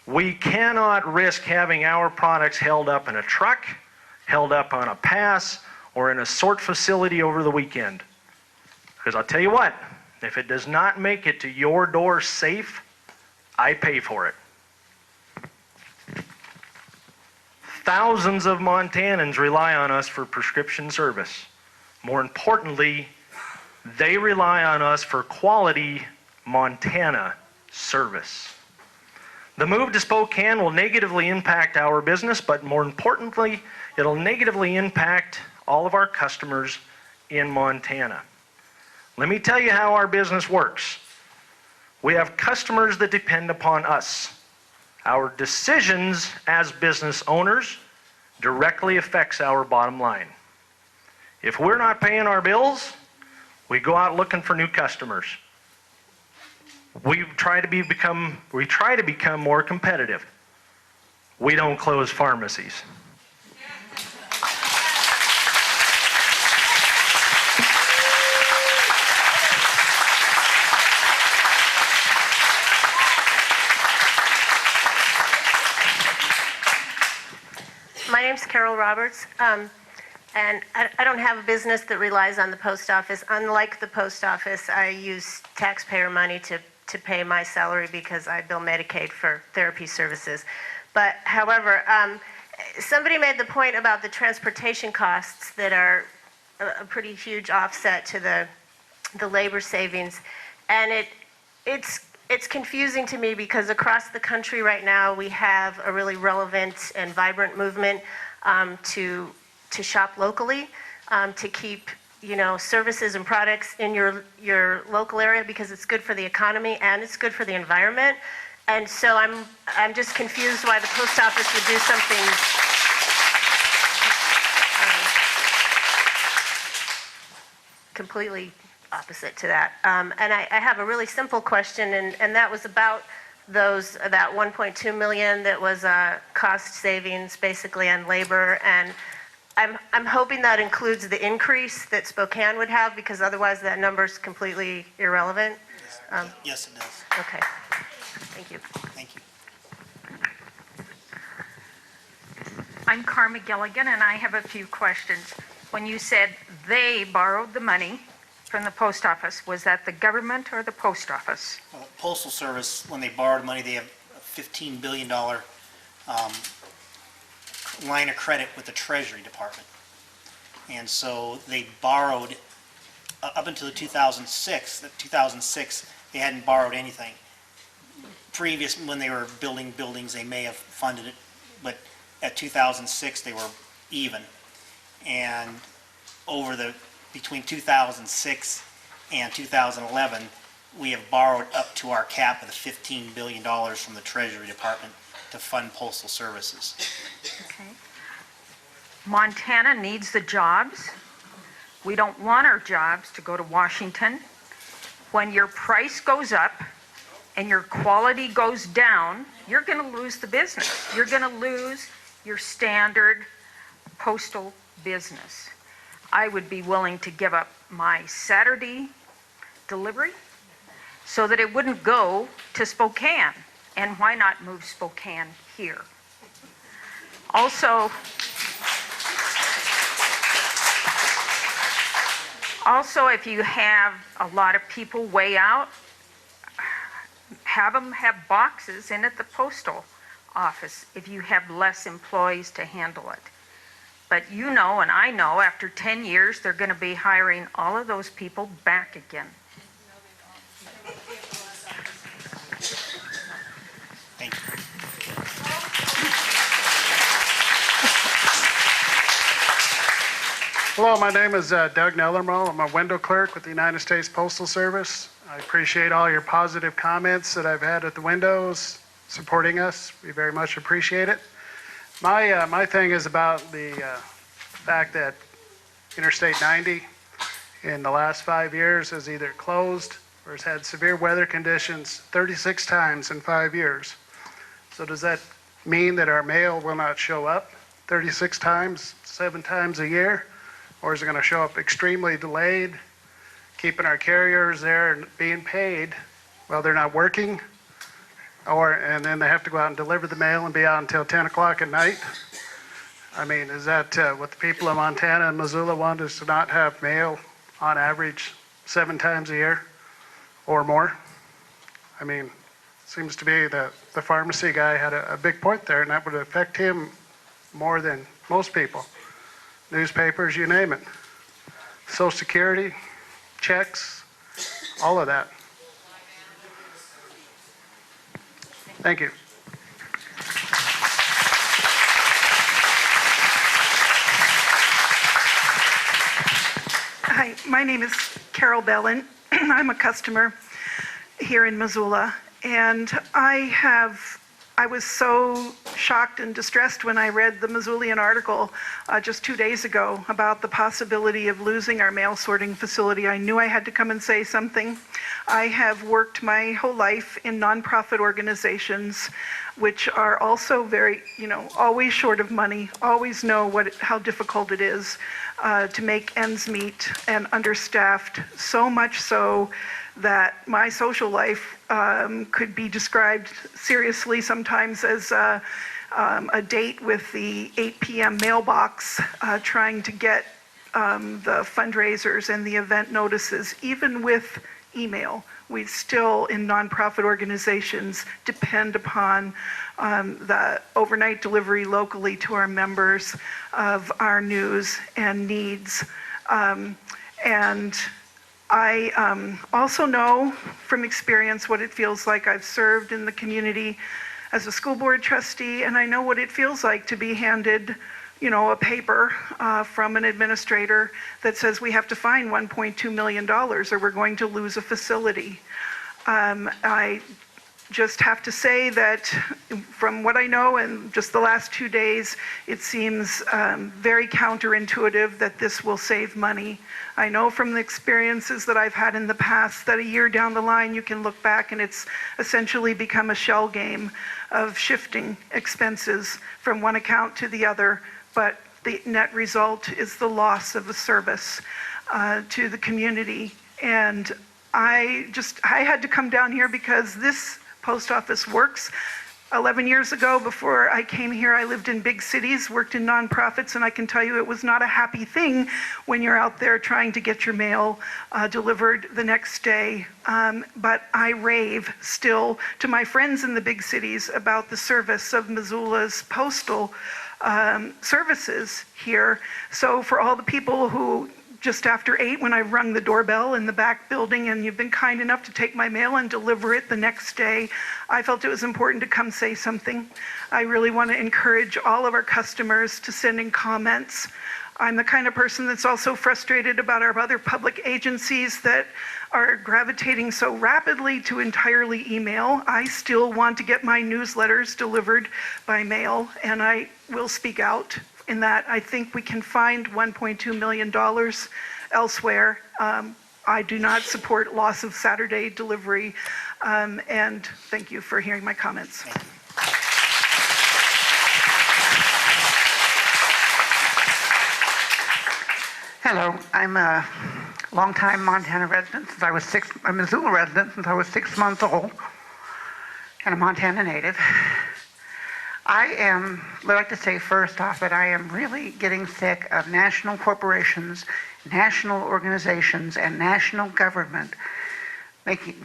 We cannot risk having our products held up in a truck, held up on a pass, or in a sort facility over the weekend. Because I'll tell you what, if it does not make it to your door safe, I pay for it. Thousands of Montanans rely on us for prescription service. More importantly, they rely on us for quality Montana service. The move to Spokane will negatively impact our business, but more importantly, it'll negatively impact all of our customers in Montana. Let me tell you how our business works. We have customers that depend upon us. Our decisions as business owners directly affects our bottom line. If we're not paying our bills, we go out looking for new customers. We try to become more competitive. We don't close pharmacies. My name's Carol Roberts, and I don't have a business that relies on the post office. Unlike the post office, I use taxpayer money to pay my salary because I bill Medicaid for therapy services. But however, somebody made the point about the transportation costs that are a pretty huge offset to the labor savings, and it's confusing to me because across the country right now we have a really relevant and vibrant movement to shop locally, to keep services and products in your local area because it's good for the economy and it's good for the environment. And so I'm just confused why the post office would do something completely opposite to that. And I have a really simple question, and that was about that 1.2 million that was cost savings basically on labor, and I'm hoping that includes the increase that Spokane would have, because otherwise that number's completely irrelevant. Yes, it does. Okay, thank you. Thank you. I'm Karma Gilligan, and I have a few questions. When you said they borrowed the money from the post office, was that the government or the post office? Postal Service, when they borrowed money, they have a $15 billion line of credit with the Treasury Department. And so they borrowed, up until 2006, they hadn't borrowed anything. Previous, when they were building buildings, they may have funded it, but at 2006, they were even. And between 2006 and 2011, we have borrowed up to our cap of the $15 billion from the Treasury Department to fund postal services. Okay. Montana needs the jobs. We don't want our jobs to go to Washington. When your price goes up and your quality goes down, you're going to lose the business. You're going to lose your standard postal business. I would be willing to give up my Saturday delivery so that it wouldn't go to Spokane. And why not move Spokane here? Also, if you have a lot of people way out, have them have boxes in at the postal office if you have less employees to handle it. But you know, and I know, after 10 years, they're going to be hiring all of those people back again. Thank you. Hello, my name is Doug Nellermo. I'm a window clerk with the United States Postal Service. I appreciate all your positive comments that I've had at the windows supporting us. We very much appreciate it. My thing is about the fact that Interstate 90 in the last 5 years has either closed or has had severe weather conditions 36 times in 5 years. So does that mean that our mail will not show up 36 times, 7 times a year? Or is it going to show up extremely delayed, keeping our carriers there and being paid while they're not working? And then they have to go out and deliver the mail and be out until 10 o'clock at night? I mean, is that what the people of Montana and Missoula want, is to not have mail on average 7 times a year or more? I mean, it seems to be that the pharmacy guy had a big point there, and that would affect him more than most people. Newspapers, you name it. Social Security, checks, all of that. Thank you. Hi, my name is Carol Bellin. I'm a customer here in Missoula, and I was so shocked and distressed when I read the Missoulian article just 2 days ago about the possibility of losing our mail sorting facility. I knew I had to come and say something. I have worked my whole life in nonprofit organizations, which are also very, always short of money, always know how difficult it is to make ends meet, and understaffed, so much so that my social life could be described seriously sometimes as a date with the 8 p.m. mailbox, trying to get the fundraisers and the event notices. Even with email, we still, in nonprofit organizations, depend upon the overnight delivery locally to our members of our news and needs. And I also know from experience what it feels like. I've served in the community as a school board trustee, and I know what it feels like to be handed, a paper from an administrator that says we have to find $1.2 million or we're going to lose a facility. I just have to say that from what I know in just the last 2 days, it seems very counterintuitive that this will save money. I know from the experiences that I've had in the past that a year down the line you can look back and it's essentially become a shell game of shifting expenses from one account to the other, but the net result is the loss of a service to the community. And I had to come down here because this post office works. 11 years ago, before I came here, I lived in big cities, worked in nonprofits, and I can tell you it was not a happy thing when you're out there trying to get your mail delivered the next day. But I rave still to my friends in the big cities about the service of Missoula's postal services here. So for all the people who just after 8 when I rung the doorbell in the back building and you've been kind enough to take my mail and deliver it the next day, I felt it was important to come say something. I really want to encourage all of our customers to send in comments. I'm the kind of person that's also frustrated about our other public agencies that are gravitating so rapidly to entirely email. I still want to get my newsletters delivered by mail, and I will speak out in that. I think we can find $1.2 million elsewhere. I do not support loss of Saturday delivery, and thank you for hearing my comments. Hello, I'm a longtime Montana resident since I was a Missoula resident since I was 6 months old, and a Montana native. I'd like to say first off that I am really getting sick of national corporations, national organizations, and national government making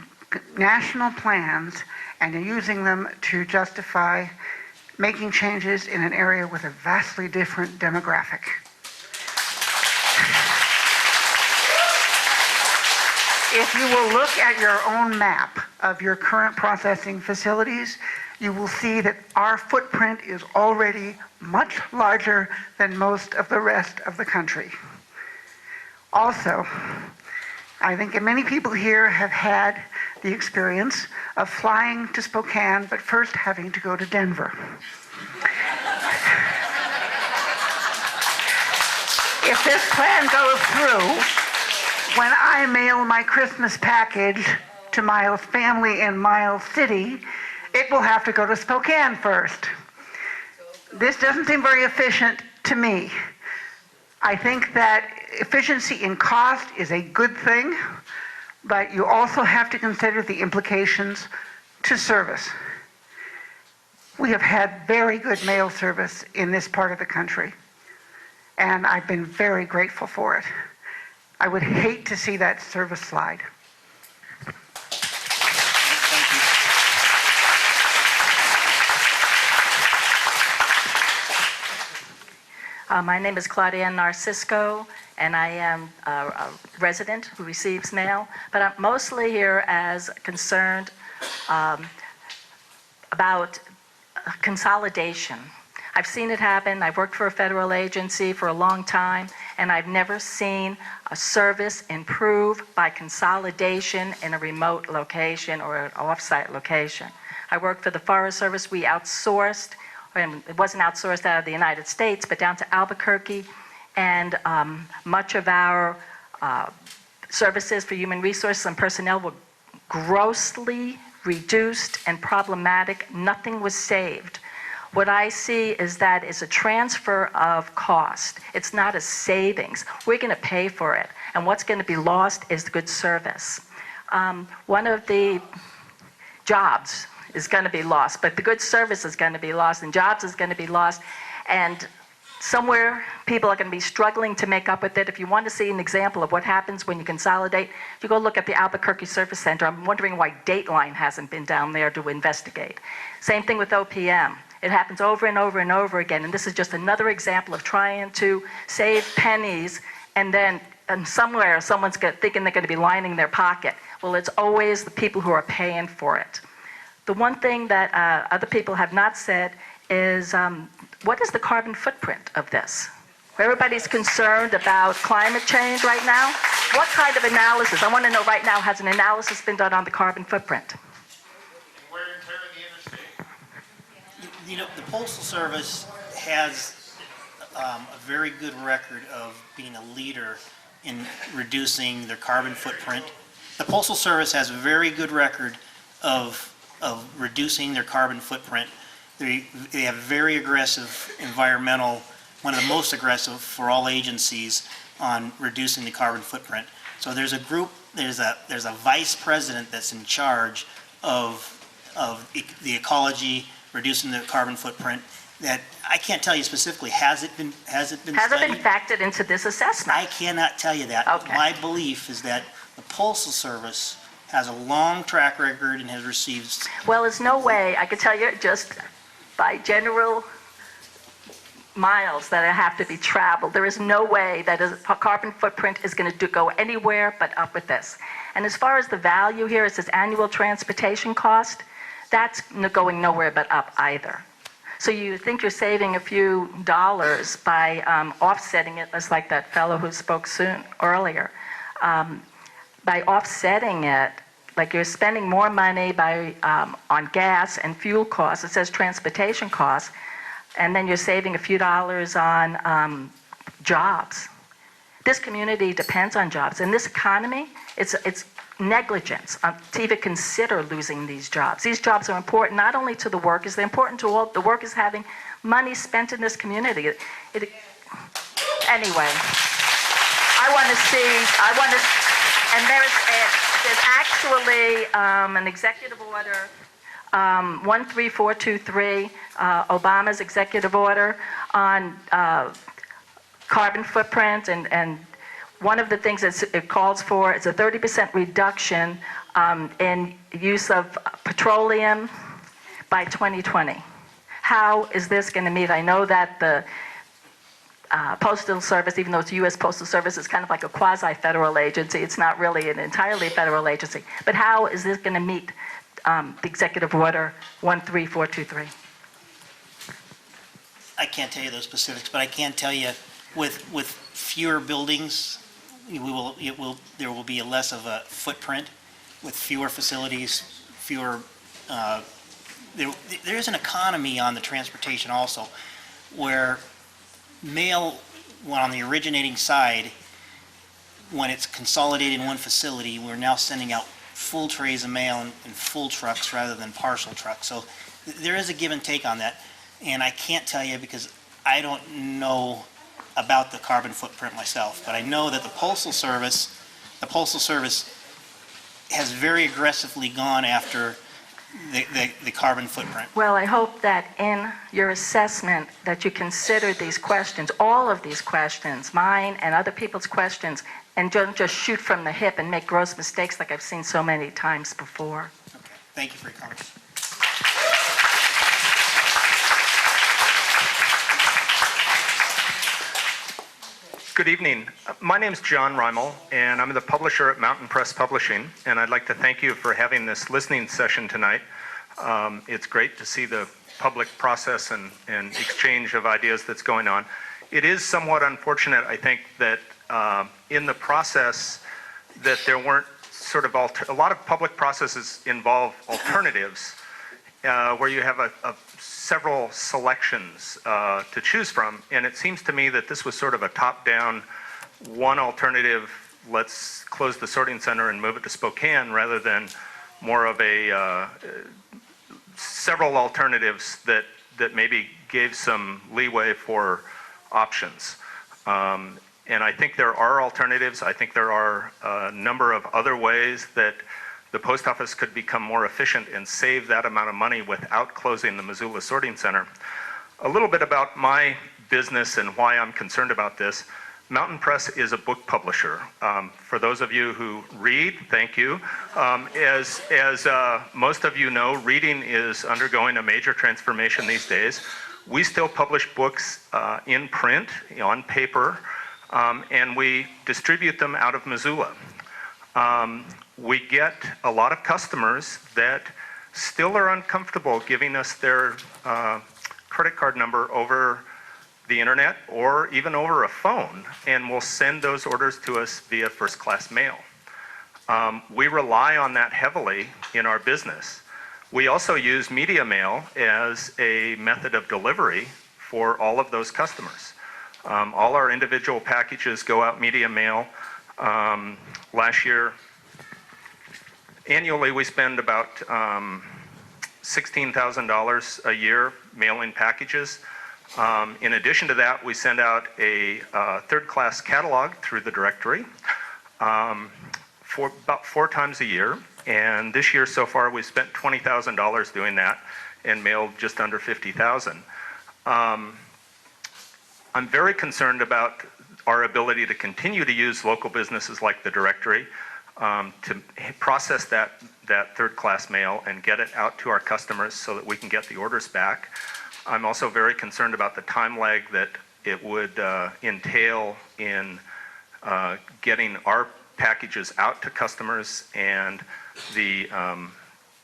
national plans and using them to justify making changes in an area with a vastly different demographic. If you will look at your own map of your current processing facilities, you will see that our footprint is already much larger than most of the rest of the country. Also, I think many people here have had the experience of flying to Spokane, but first having to go to Denver. If this plan goes through, when I mail my Christmas package to Miles' family in Miles City, it will have to go to Spokane first. This doesn't seem very efficient to me. I think that efficiency in cost is a good thing, but you also have to consider the implications to service. We have had very good mail service in this part of the country, and I've been very grateful for it. I would hate to see that service slide. My name is Claudia Narcisco, and I am a resident who receives mail, but I'm mostly here as concerned about consolidation. I've seen it happen. I've worked for a federal agency for a long time, and I've never seen a service improve by consolidation in a remote location or an off-site location. I worked for the Forest Service. We outsourced, and it wasn't outsourced out of the United States, but down to Albuquerque, and much of our services for human resources and personnel were grossly reduced and problematic. Nothing was saved. What I see is that it's a transfer of cost. It's not a savings. We're going to pay for it, and what's going to be lost is the good service. One of the jobs is going to be lost, but the good service is going to be lost, and jobs is going to be lost, and somewhere people are going to be struggling to make up with it. If you want to see an example of what happens when you consolidate, you go look at the Albuquerque Service Center. I'm wondering why Dateline hasn't been down there to investigate. Same thing with OPM. It happens over and over and over again, and this is just another example of trying to save pennies, and then somewhere someone's thinking they're going to be lining their pocket. Well, it's always the people who are paying for it. The one thing that other people have not said is, what is the carbon footprint of this? Everybody's concerned about climate change right now. What kind of analysis? I want to know right now, has an analysis been done on the carbon footprint? Where You know, the Postal Service has a very good record of being a leader in reducing their carbon footprint. The Postal Service has a very good record of reducing their carbon footprint. They have very aggressive environmental, one of the most aggressive for all agencies on reducing the carbon footprint. So there's a group, there's a vice president that's in charge of the ecology, reducing the carbon footprint, that I can't tell you specifically, has it been studied? Has it been factored into this assessment? I cannot tell you that. Okay. My belief is that the Postal Service has a long track record and has received. Well, there's no way, I could tell you just by general miles that have to be traveled, there is no way that a carbon footprint is going to go anywhere but up with this. And as far as the value here, it says annual transportation cost, that's going nowhere but up either. So you think you're saving a few dollars by offsetting it, just like that fellow who spoke earlier. By offsetting it, like you're spending more money on gas and fuel costs, it says transportation costs, and then you're saving a few dollars on jobs. This community depends on jobs. In this economy, it's negligence to even consider losing these jobs. These jobs are important not only to the workers, they're important to all the workers having money spent in this community. Anyway, and there's actually an executive order, 13423, Obama's executive order on carbon footprint, and one of the things that it calls for is a 30% reduction in use of petroleum by 2020. How is this going to meet? I know that the Postal Service, even though it's U.S. Postal Service, is kind of like a quasi-federal agency. It's not really an entirely federal agency. But how is this going to meet the Executive Order 13423? I can't tell you those specifics, but I can tell you with fewer buildings, there will be less of a footprint with fewer facilities, fewer. There is an economy on the transportation also, where mail, on the originating side, when it's consolidated in one facility, we're now sending out full trays of mail in full trucks rather than partial trucks. So there is a give and take on that, and I can't tell you because I don't know about the carbon footprint myself, but I know that the Postal Service has very aggressively gone after the carbon footprint. Well, I hope that in your assessment that you consider these questions, all of these questions, mine and other people's questions, and don't just shoot from the hip and make gross mistakes like I've seen so many times before. Okay. Thank you for your comments. Good evening. My name is John Reimel, and I'm the publisher at Mountain Press Publishing, and I'd like to thank you for having this listening session tonight. It's great to see the public process and exchange of ideas that's going on. It is somewhat unfortunate, I think, that in the process that there weren't sort of a lot of public processes involve alternatives where you have several selections to choose from, and it seems to me that this was sort of a top-down, one alternative, let's close the sorting center and move it to Spokane, rather than more of a several alternatives that maybe gave some leeway for options. And I think there are alternatives. I think there are a number of other ways that the post office could become more efficient and save that amount of money without closing the Missoula sorting center. A little bit about my business and why I'm concerned about this. Mountain Press is a book publisher. For those of you who read, thank you. As most of you know, reading is undergoing a major transformation these days. We still publish books in print, on paper, and we distribute them out of Missoula. We get a lot of customers that still are uncomfortable giving us their credit card number over the internet or even over a phone, and will send those orders to us via first-class mail. We rely on that heavily in our business, We also use media mail as a method of delivery for all of those customers. All our individual packages go out media mail. Last year, annually we spend about $16,000 a year mailing packages. In addition to that, we send out a third-class catalog through the directory for about 4 times a year. And this year so far, we've spent $20,000 doing that and mailed just under 50,000. I'm very concerned about our ability to continue to use local businesses like the directory to process that third-class mail and get it out to our customers so that we can get the orders back. I'm also very concerned about the time lag that it would entail in getting our packages out to customers and the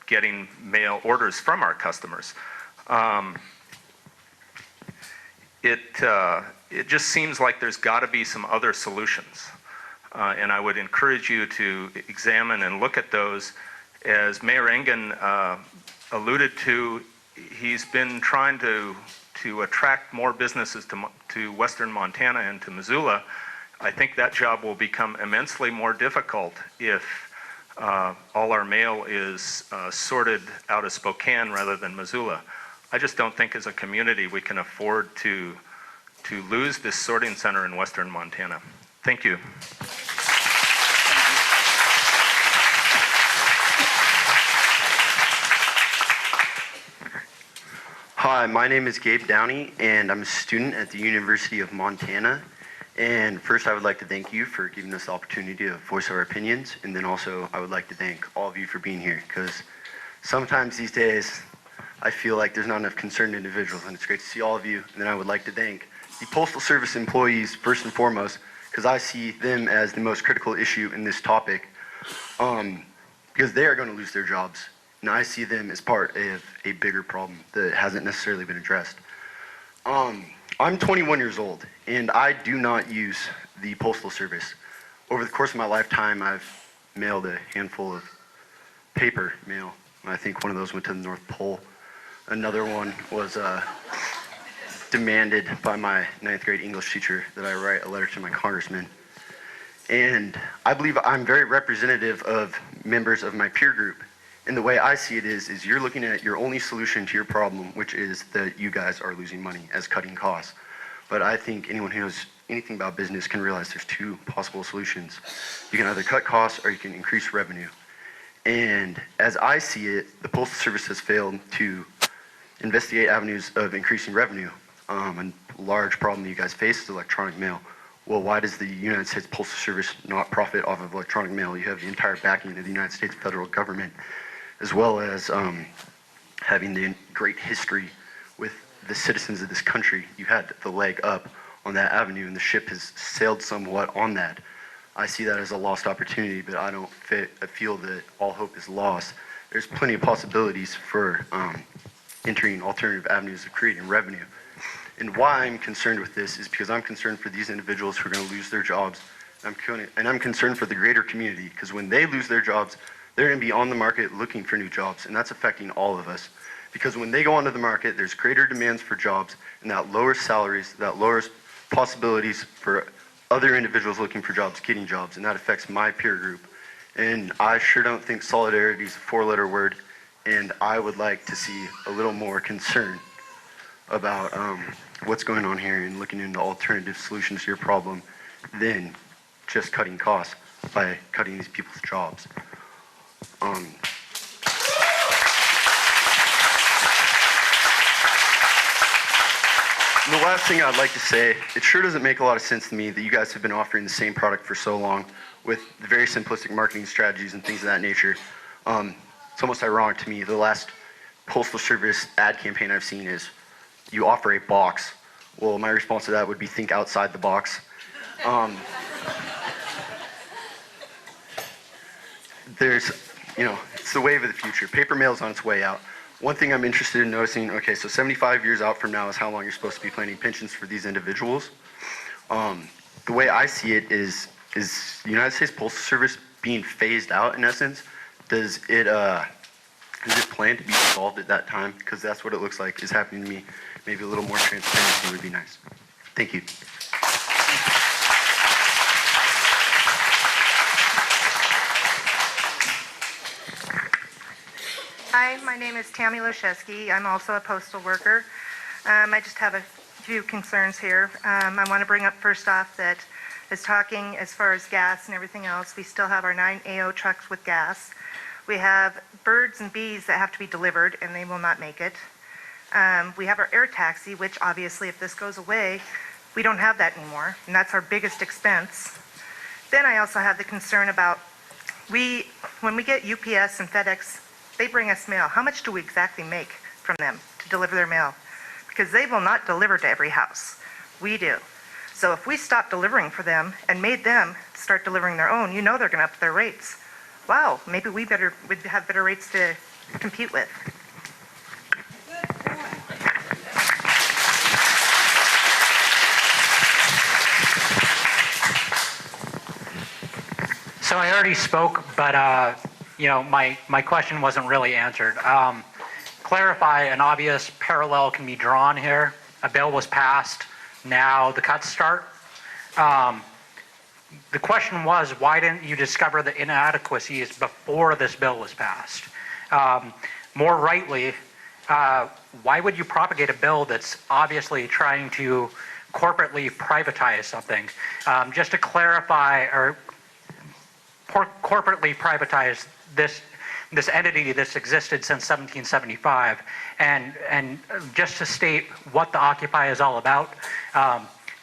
getting mail orders from our customers. It just seems like there's got to be some other solutions. And I would encourage you to examine and look at those. As Mayor Engen alluded to, he's been trying to attract more businesses to western Montana and to Missoula. I think that job will become immensely more difficult if all our mail is sorted out of Spokane rather than Missoula. I just don't think as a community we can afford to lose this sorting center in western Montana. Thank you. Hi, my name is Gabe Downey, and I'm a student at the University of Montana. And first, I would like to thank you for giving us the opportunity to voice our opinions. And then also, I would like to thank all of you for being here, because sometimes these days, I feel like there's not enough concerned individuals, and it's great to see all of you. And then I would like to thank the Postal Service employees, first and foremost, because I see them as the most critical issue in this topic, because they are going to lose their jobs. And I see them as part of a bigger problem that hasn't necessarily been addressed. I'm 21 years old, and I do not use the Postal Service. Over the course of my lifetime, I've mailed a handful of paper mail. I think one of those went to the North Pole. Another one was demanded by my 9th grade English teacher that I write a letter to my congressman. And I believe I'm very representative of members of my peer group. And the way I see it is you're looking at your only solution to your problem, which is that you guys are losing money as cutting costs. But I think anyone who knows anything about business can realize there's 2 possible solutions. You can either cut costs or you can increase revenue. And as I see it, the Postal Service has failed to investigate avenues of increasing revenue. A large problem that you guys face is electronic mail. Well, why does the United States Postal Service not profit off of electronic mail? You have the entire backing of the United States federal government, as well as having the great history with the citizens of this country. You had the leg up on that avenue, and the ship has sailed somewhat on that. I see that as a lost opportunity, but I feel that all hope is lost. There's plenty of possibilities for entering alternative avenues of creating revenue. And why I'm concerned with this is because I'm concerned for these individuals who are going to lose their jobs. And I'm concerned for the greater community, because when they lose their jobs, they're going to be on the market looking for new jobs, and that's affecting all of us. Because when they go onto the market, there's greater demands for jobs, and that lowers salaries, that lowers possibilities for other individuals looking for jobs, getting jobs, and that affects my peer group. And I sure don't think solidarity is a 4-letter word, and I would like to see a little more concern about what's going on here and looking into alternative solutions to your problem than just cutting costs by cutting these people's jobs. The last thing I'd like to say, it sure doesn't make a lot of sense to me that you guys have been offering the same product for so long with very simplistic marketing strategies and things of that nature. It's almost ironic to me. The last Postal Service ad campaign I've seen is you offer a box. Well, my response to that would be think outside the box. There's, it's the wave of the future. Paper mail's on its way out. One thing I'm interested in noticing, okay, so 75 years out from now is how long you're supposed to be planning pensions for these individuals. The way I see it is the United States Postal Service being phased out in essence. Does it Is it planned to be dissolved at that time? Because that's what it looks like is happening to me. Maybe a little more transparency would be nice. Thank you. Hi, my name is Tammy Loszewski. I'm also a postal worker. I just have a few concerns here. I want to bring up first off that as talking as far as gas and everything else, we still have our 9 AO trucks with gas. We have birds and bees that have to be delivered and they will not make it. We have our air taxi, which obviously if this goes away, we don't have that anymore, and that's our biggest expense. Then I also have the concern about when we get UPS and FedEx, they bring us mail. How much do we exactly make from them to deliver their mail? Because they will not deliver to every house. We do. So if we stop delivering for them and made them start delivering their own, you know they're going to up their rates. Wow, maybe would have better rates to compete with. So I already spoke, but my question wasn't really answered. Clarify, an obvious parallel can be drawn here. A bill was passed, now the cuts start. The question was, why didn't you discover the inadequacies before this bill was passed? More rightly, why would you propagate a bill that's obviously trying to corporately privatize something? Just to clarify, or corporately privatize this entity that's existed since 1775, and just to state what the Occupy is all about,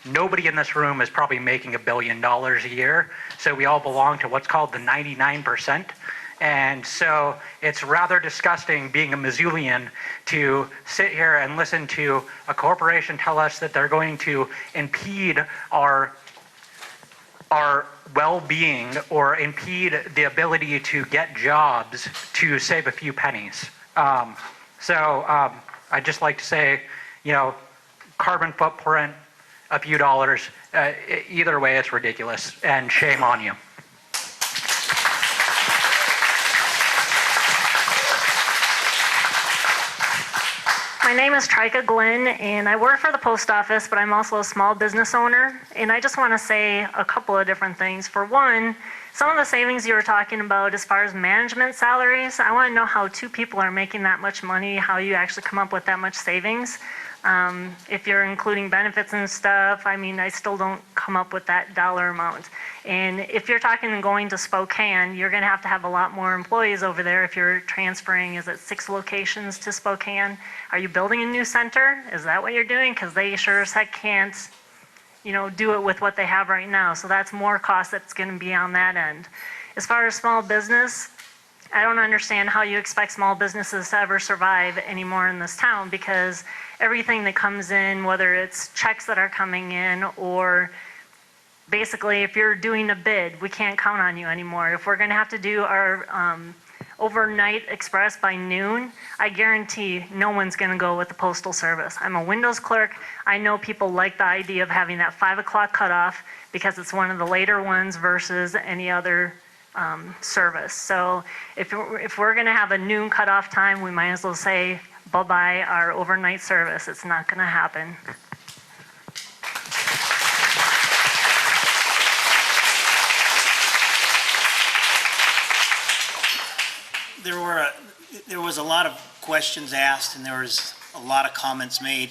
nobody in this room is probably making $1 billion a year, so we all belong to what's called the 99%, and so it's rather disgusting being a Missoulian to sit here and listen to a corporation tell us that they're going to impede our well-being or impede the ability to get jobs to save a few pennies. I'd just like to say, carbon footprint, a few dollars, either way it's ridiculous, and shame on you. My name is Trika Glenn, and I work for the post office, but I'm also a small business owner. And I just want to say a couple of different things. For one, some of the savings you were talking about as far as management salaries, I want to know how 2 people are making that much money, how you actually come up with that much savings. If you're including benefits and stuff, I still don't come up with that dollar amount. And if you're talking going to Spokane, you're going to have a lot more employees over there if you're transferring, is it 6 locations to Spokane? Are you building a new center? Is that what you're doing? Because they sure as heck can't, do it with what they have right now. So that's more cost that's going to be on that end. As far as small business, I don't understand how you expect small businesses to ever survive anymore in this town, because everything that comes in, whether it's checks that are coming in or basically if you're doing a bid, we can't count on you anymore. If we're going to have to do our overnight express by noon, I guarantee no one's going to go with the Postal Service. I'm a Windows clerk. I know people like the idea of having that 5 o'clock cutoff because it's one of the later ones versus any other service. So if we're going to have a noon cutoff time, we might as well say bye-bye our overnight service. It's not going to happen. There was a lot of questions asked, and there was a lot of comments made.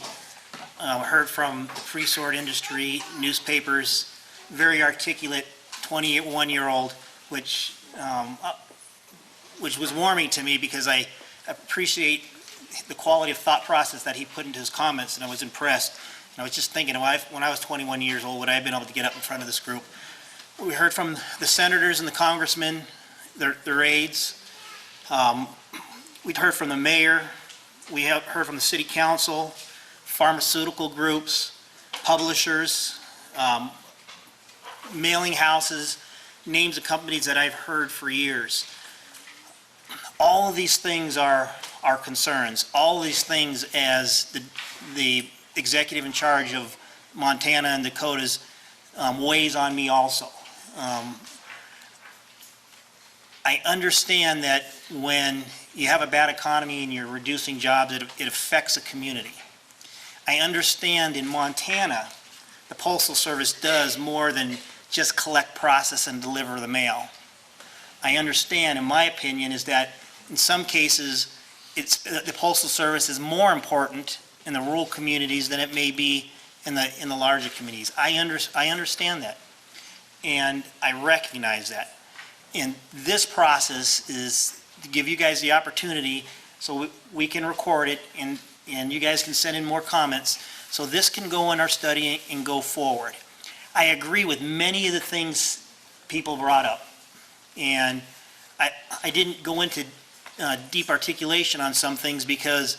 Heard from the pre-sort industry, newspapers, very articulate 21-year-old, which was warming to me because I appreciate the quality of thought process that he put into his comments, and I was impressed. And I was just thinking, when I was 21 years old, would I have been able to get up in front of this group? We heard from the senators and the congressmen, their aides. We'd heard from the mayor. We have heard from the city council, pharmaceutical groups, publishers, mailing houses, names of companies that I've heard for years. All of these things are concerns. All of these things, as the executive in charge of Montana and Dakotas, weighs on me also. I understand that when you have a bad economy and you're reducing jobs, it affects a community. I understand in Montana, the Postal Service does more than just collect, process, and deliver the mail. I understand, in my opinion, is that in some cases, the Postal Service is more important in the rural communities than it may be in the larger communities. I understand that, and I recognize that. And this process is to give you guys the opportunity so we can record it and you guys can send in more comments so this can go in our study and go forward. I agree with many of the things people brought up, and I didn't go into deep articulation on some things because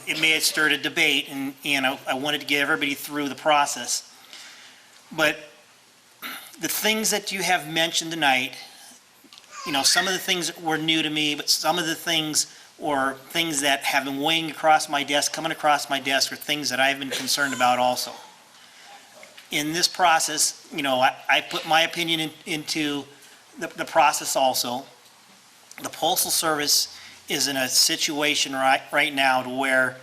it may have stirred a debate, and I wanted to get everybody through the process. But the things that you have mentioned tonight, some of the things were new to me, but some of the things or things that have been weighing across my desk, coming across my desk, are things that I've been concerned about also. In this process, I put my opinion into the process also. The Postal Service is in a situation right now to where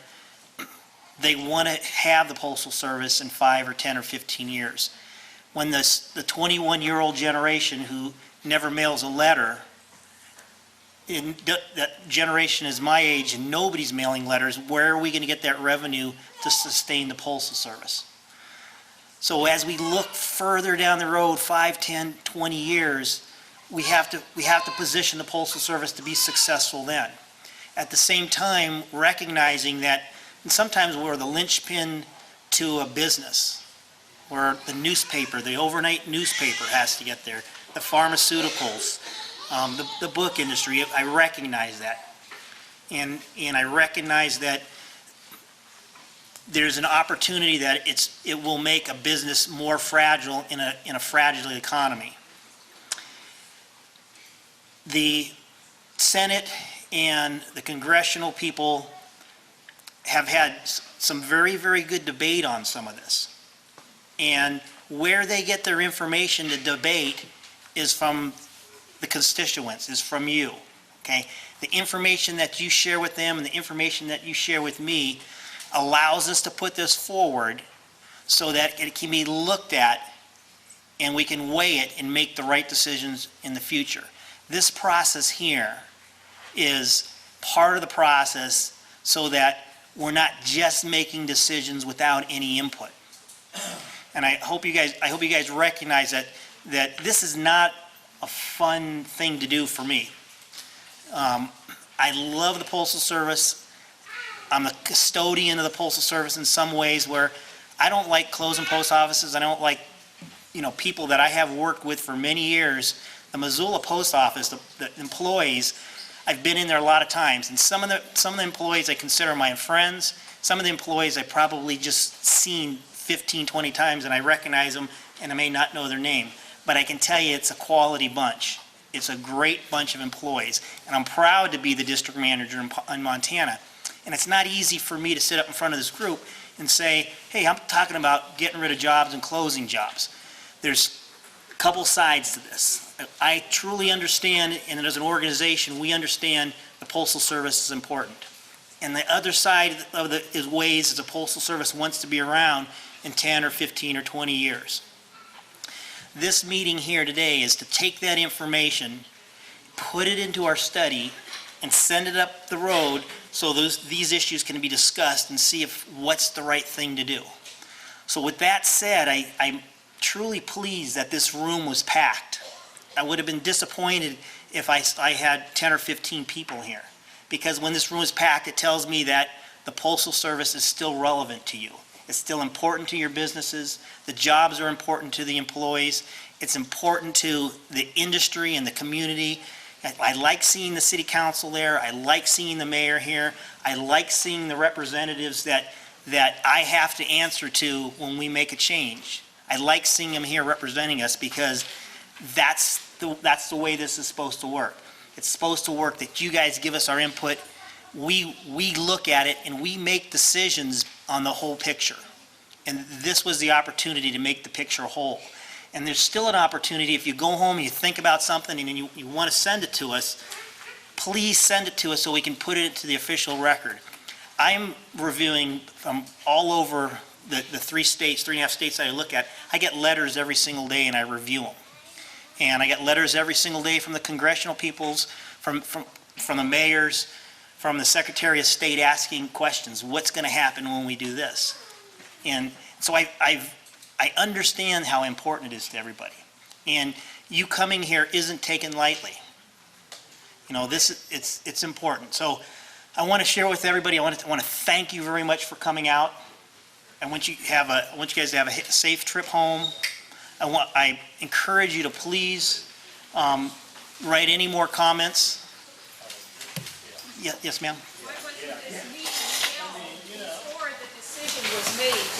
they want to have the Postal Service in 5 or 10 or 15 years. When the 21-year-old generation who never mails a letter, that generation is my age and nobody's mailing letters, where are we going to get that revenue to sustain the Postal Service? So as we look further down the road, 5, 10, 20 years, we have to position the Postal Service to be successful then. At the same time, recognizing that sometimes we're the linchpin to a business, where the newspaper, the overnight newspaper has to get there, the pharmaceuticals, the book industry. I recognize that. And I recognize that there's an opportunity that it will make a business more fragile in a fragile economy. The Senate and the congressional people have had some very, very good debate on some of this. And where they get their information to debate is from the constituents, is from you, okay? The information that you share with them and the information that you share with me allows us to put this forward so that it can be looked at and we can weigh it and make the right decisions in the future. This process here is part of the process so that we're not just making decisions without any input. And I hope you guys recognize that this is not a fun thing to do for me. I love the Postal Service. I'm a custodian of the Postal Service in some ways, where I don't like closing post offices. I don't like, people that I have worked with for many years. The Missoula Post Office, the employees, I've been in there a lot of times, and some of the employees I consider my friends. Some of the employees I probably just seen 15, 20 times, and I recognize them, and I may not know their name. But I can tell you it's a quality bunch. It's a great bunch of employees, and I'm proud to be the district manager in Montana. And it's not easy for me to sit up in front of this group and say, hey, I'm talking about getting rid of jobs and closing jobs. There's a couple sides to this. I truly understand, and as an organization, we understand the Postal Service is important. And the other side of it is ways that the Postal Service wants to be around in 10 or 15 or 20 years. This meeting here today is to take that information, put it into our study, and send it up the road so these issues can be discussed and see what's the right thing to do. So with that said, I'm truly pleased that this room was packed. I would have been disappointed if I had 10 or 15 people here, because when this room is packed, it tells me that the Postal Service is still relevant to you. It's still important to your businesses. The jobs are important to the employees. It's important to the industry and the community. I like seeing the city council there. I like seeing the mayor here. I like seeing the representatives that I have to answer to when we make a change. I like seeing them here representing us, because that's the way this is supposed to work. It's supposed to work that you guys give us our input. We look at it and we make decisions on the whole picture. And this was the opportunity to make the picture whole. And there's still an opportunity, if you go home and you think about something and you want to send it to us, please send it to us so we can put it into the official record. I'm reviewing from all over the 3 states, 3.5 states I look at. I get letters every single day and I review them. And I get letters every single day from the congressional peoples, from the mayors, from the Secretary of State asking questions. What's going to happen when we do this? And so I understand how important it is to everybody. And you coming here isn't taken lightly. You know, it's important. So I want to share with everybody, I want to thank you very much for coming out. I want you guys to have a safe trip home. I encourage you to please write any more comments. Yes, ma'am?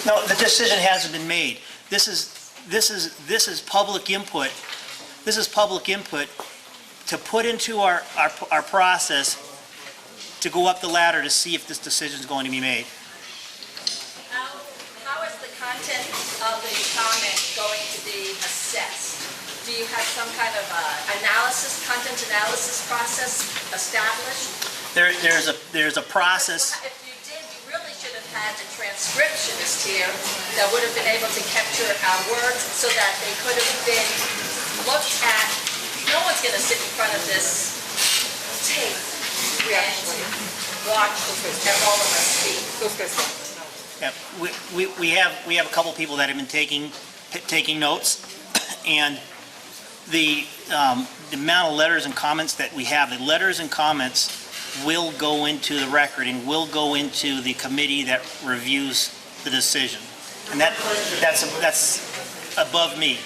No, the decision hasn't been made. This is public input. This is public input to put into our process to go up the ladder to see if this decision is going to be made. How is the content of the comment going to be assessed? Do you have some kind of content analysis process established? There's a process. If you did, you really should have had the transcriptionist here that would have been able to capture our words so that they could have been looked at. No one's going to sit in front of this tape and watch and all of us speak. Yeah, we have a couple people that have been taking notes, and the amount of letters and comments that we have, the letters and comments will go into the record and will go into the committee that reviews the decision, and that's above me.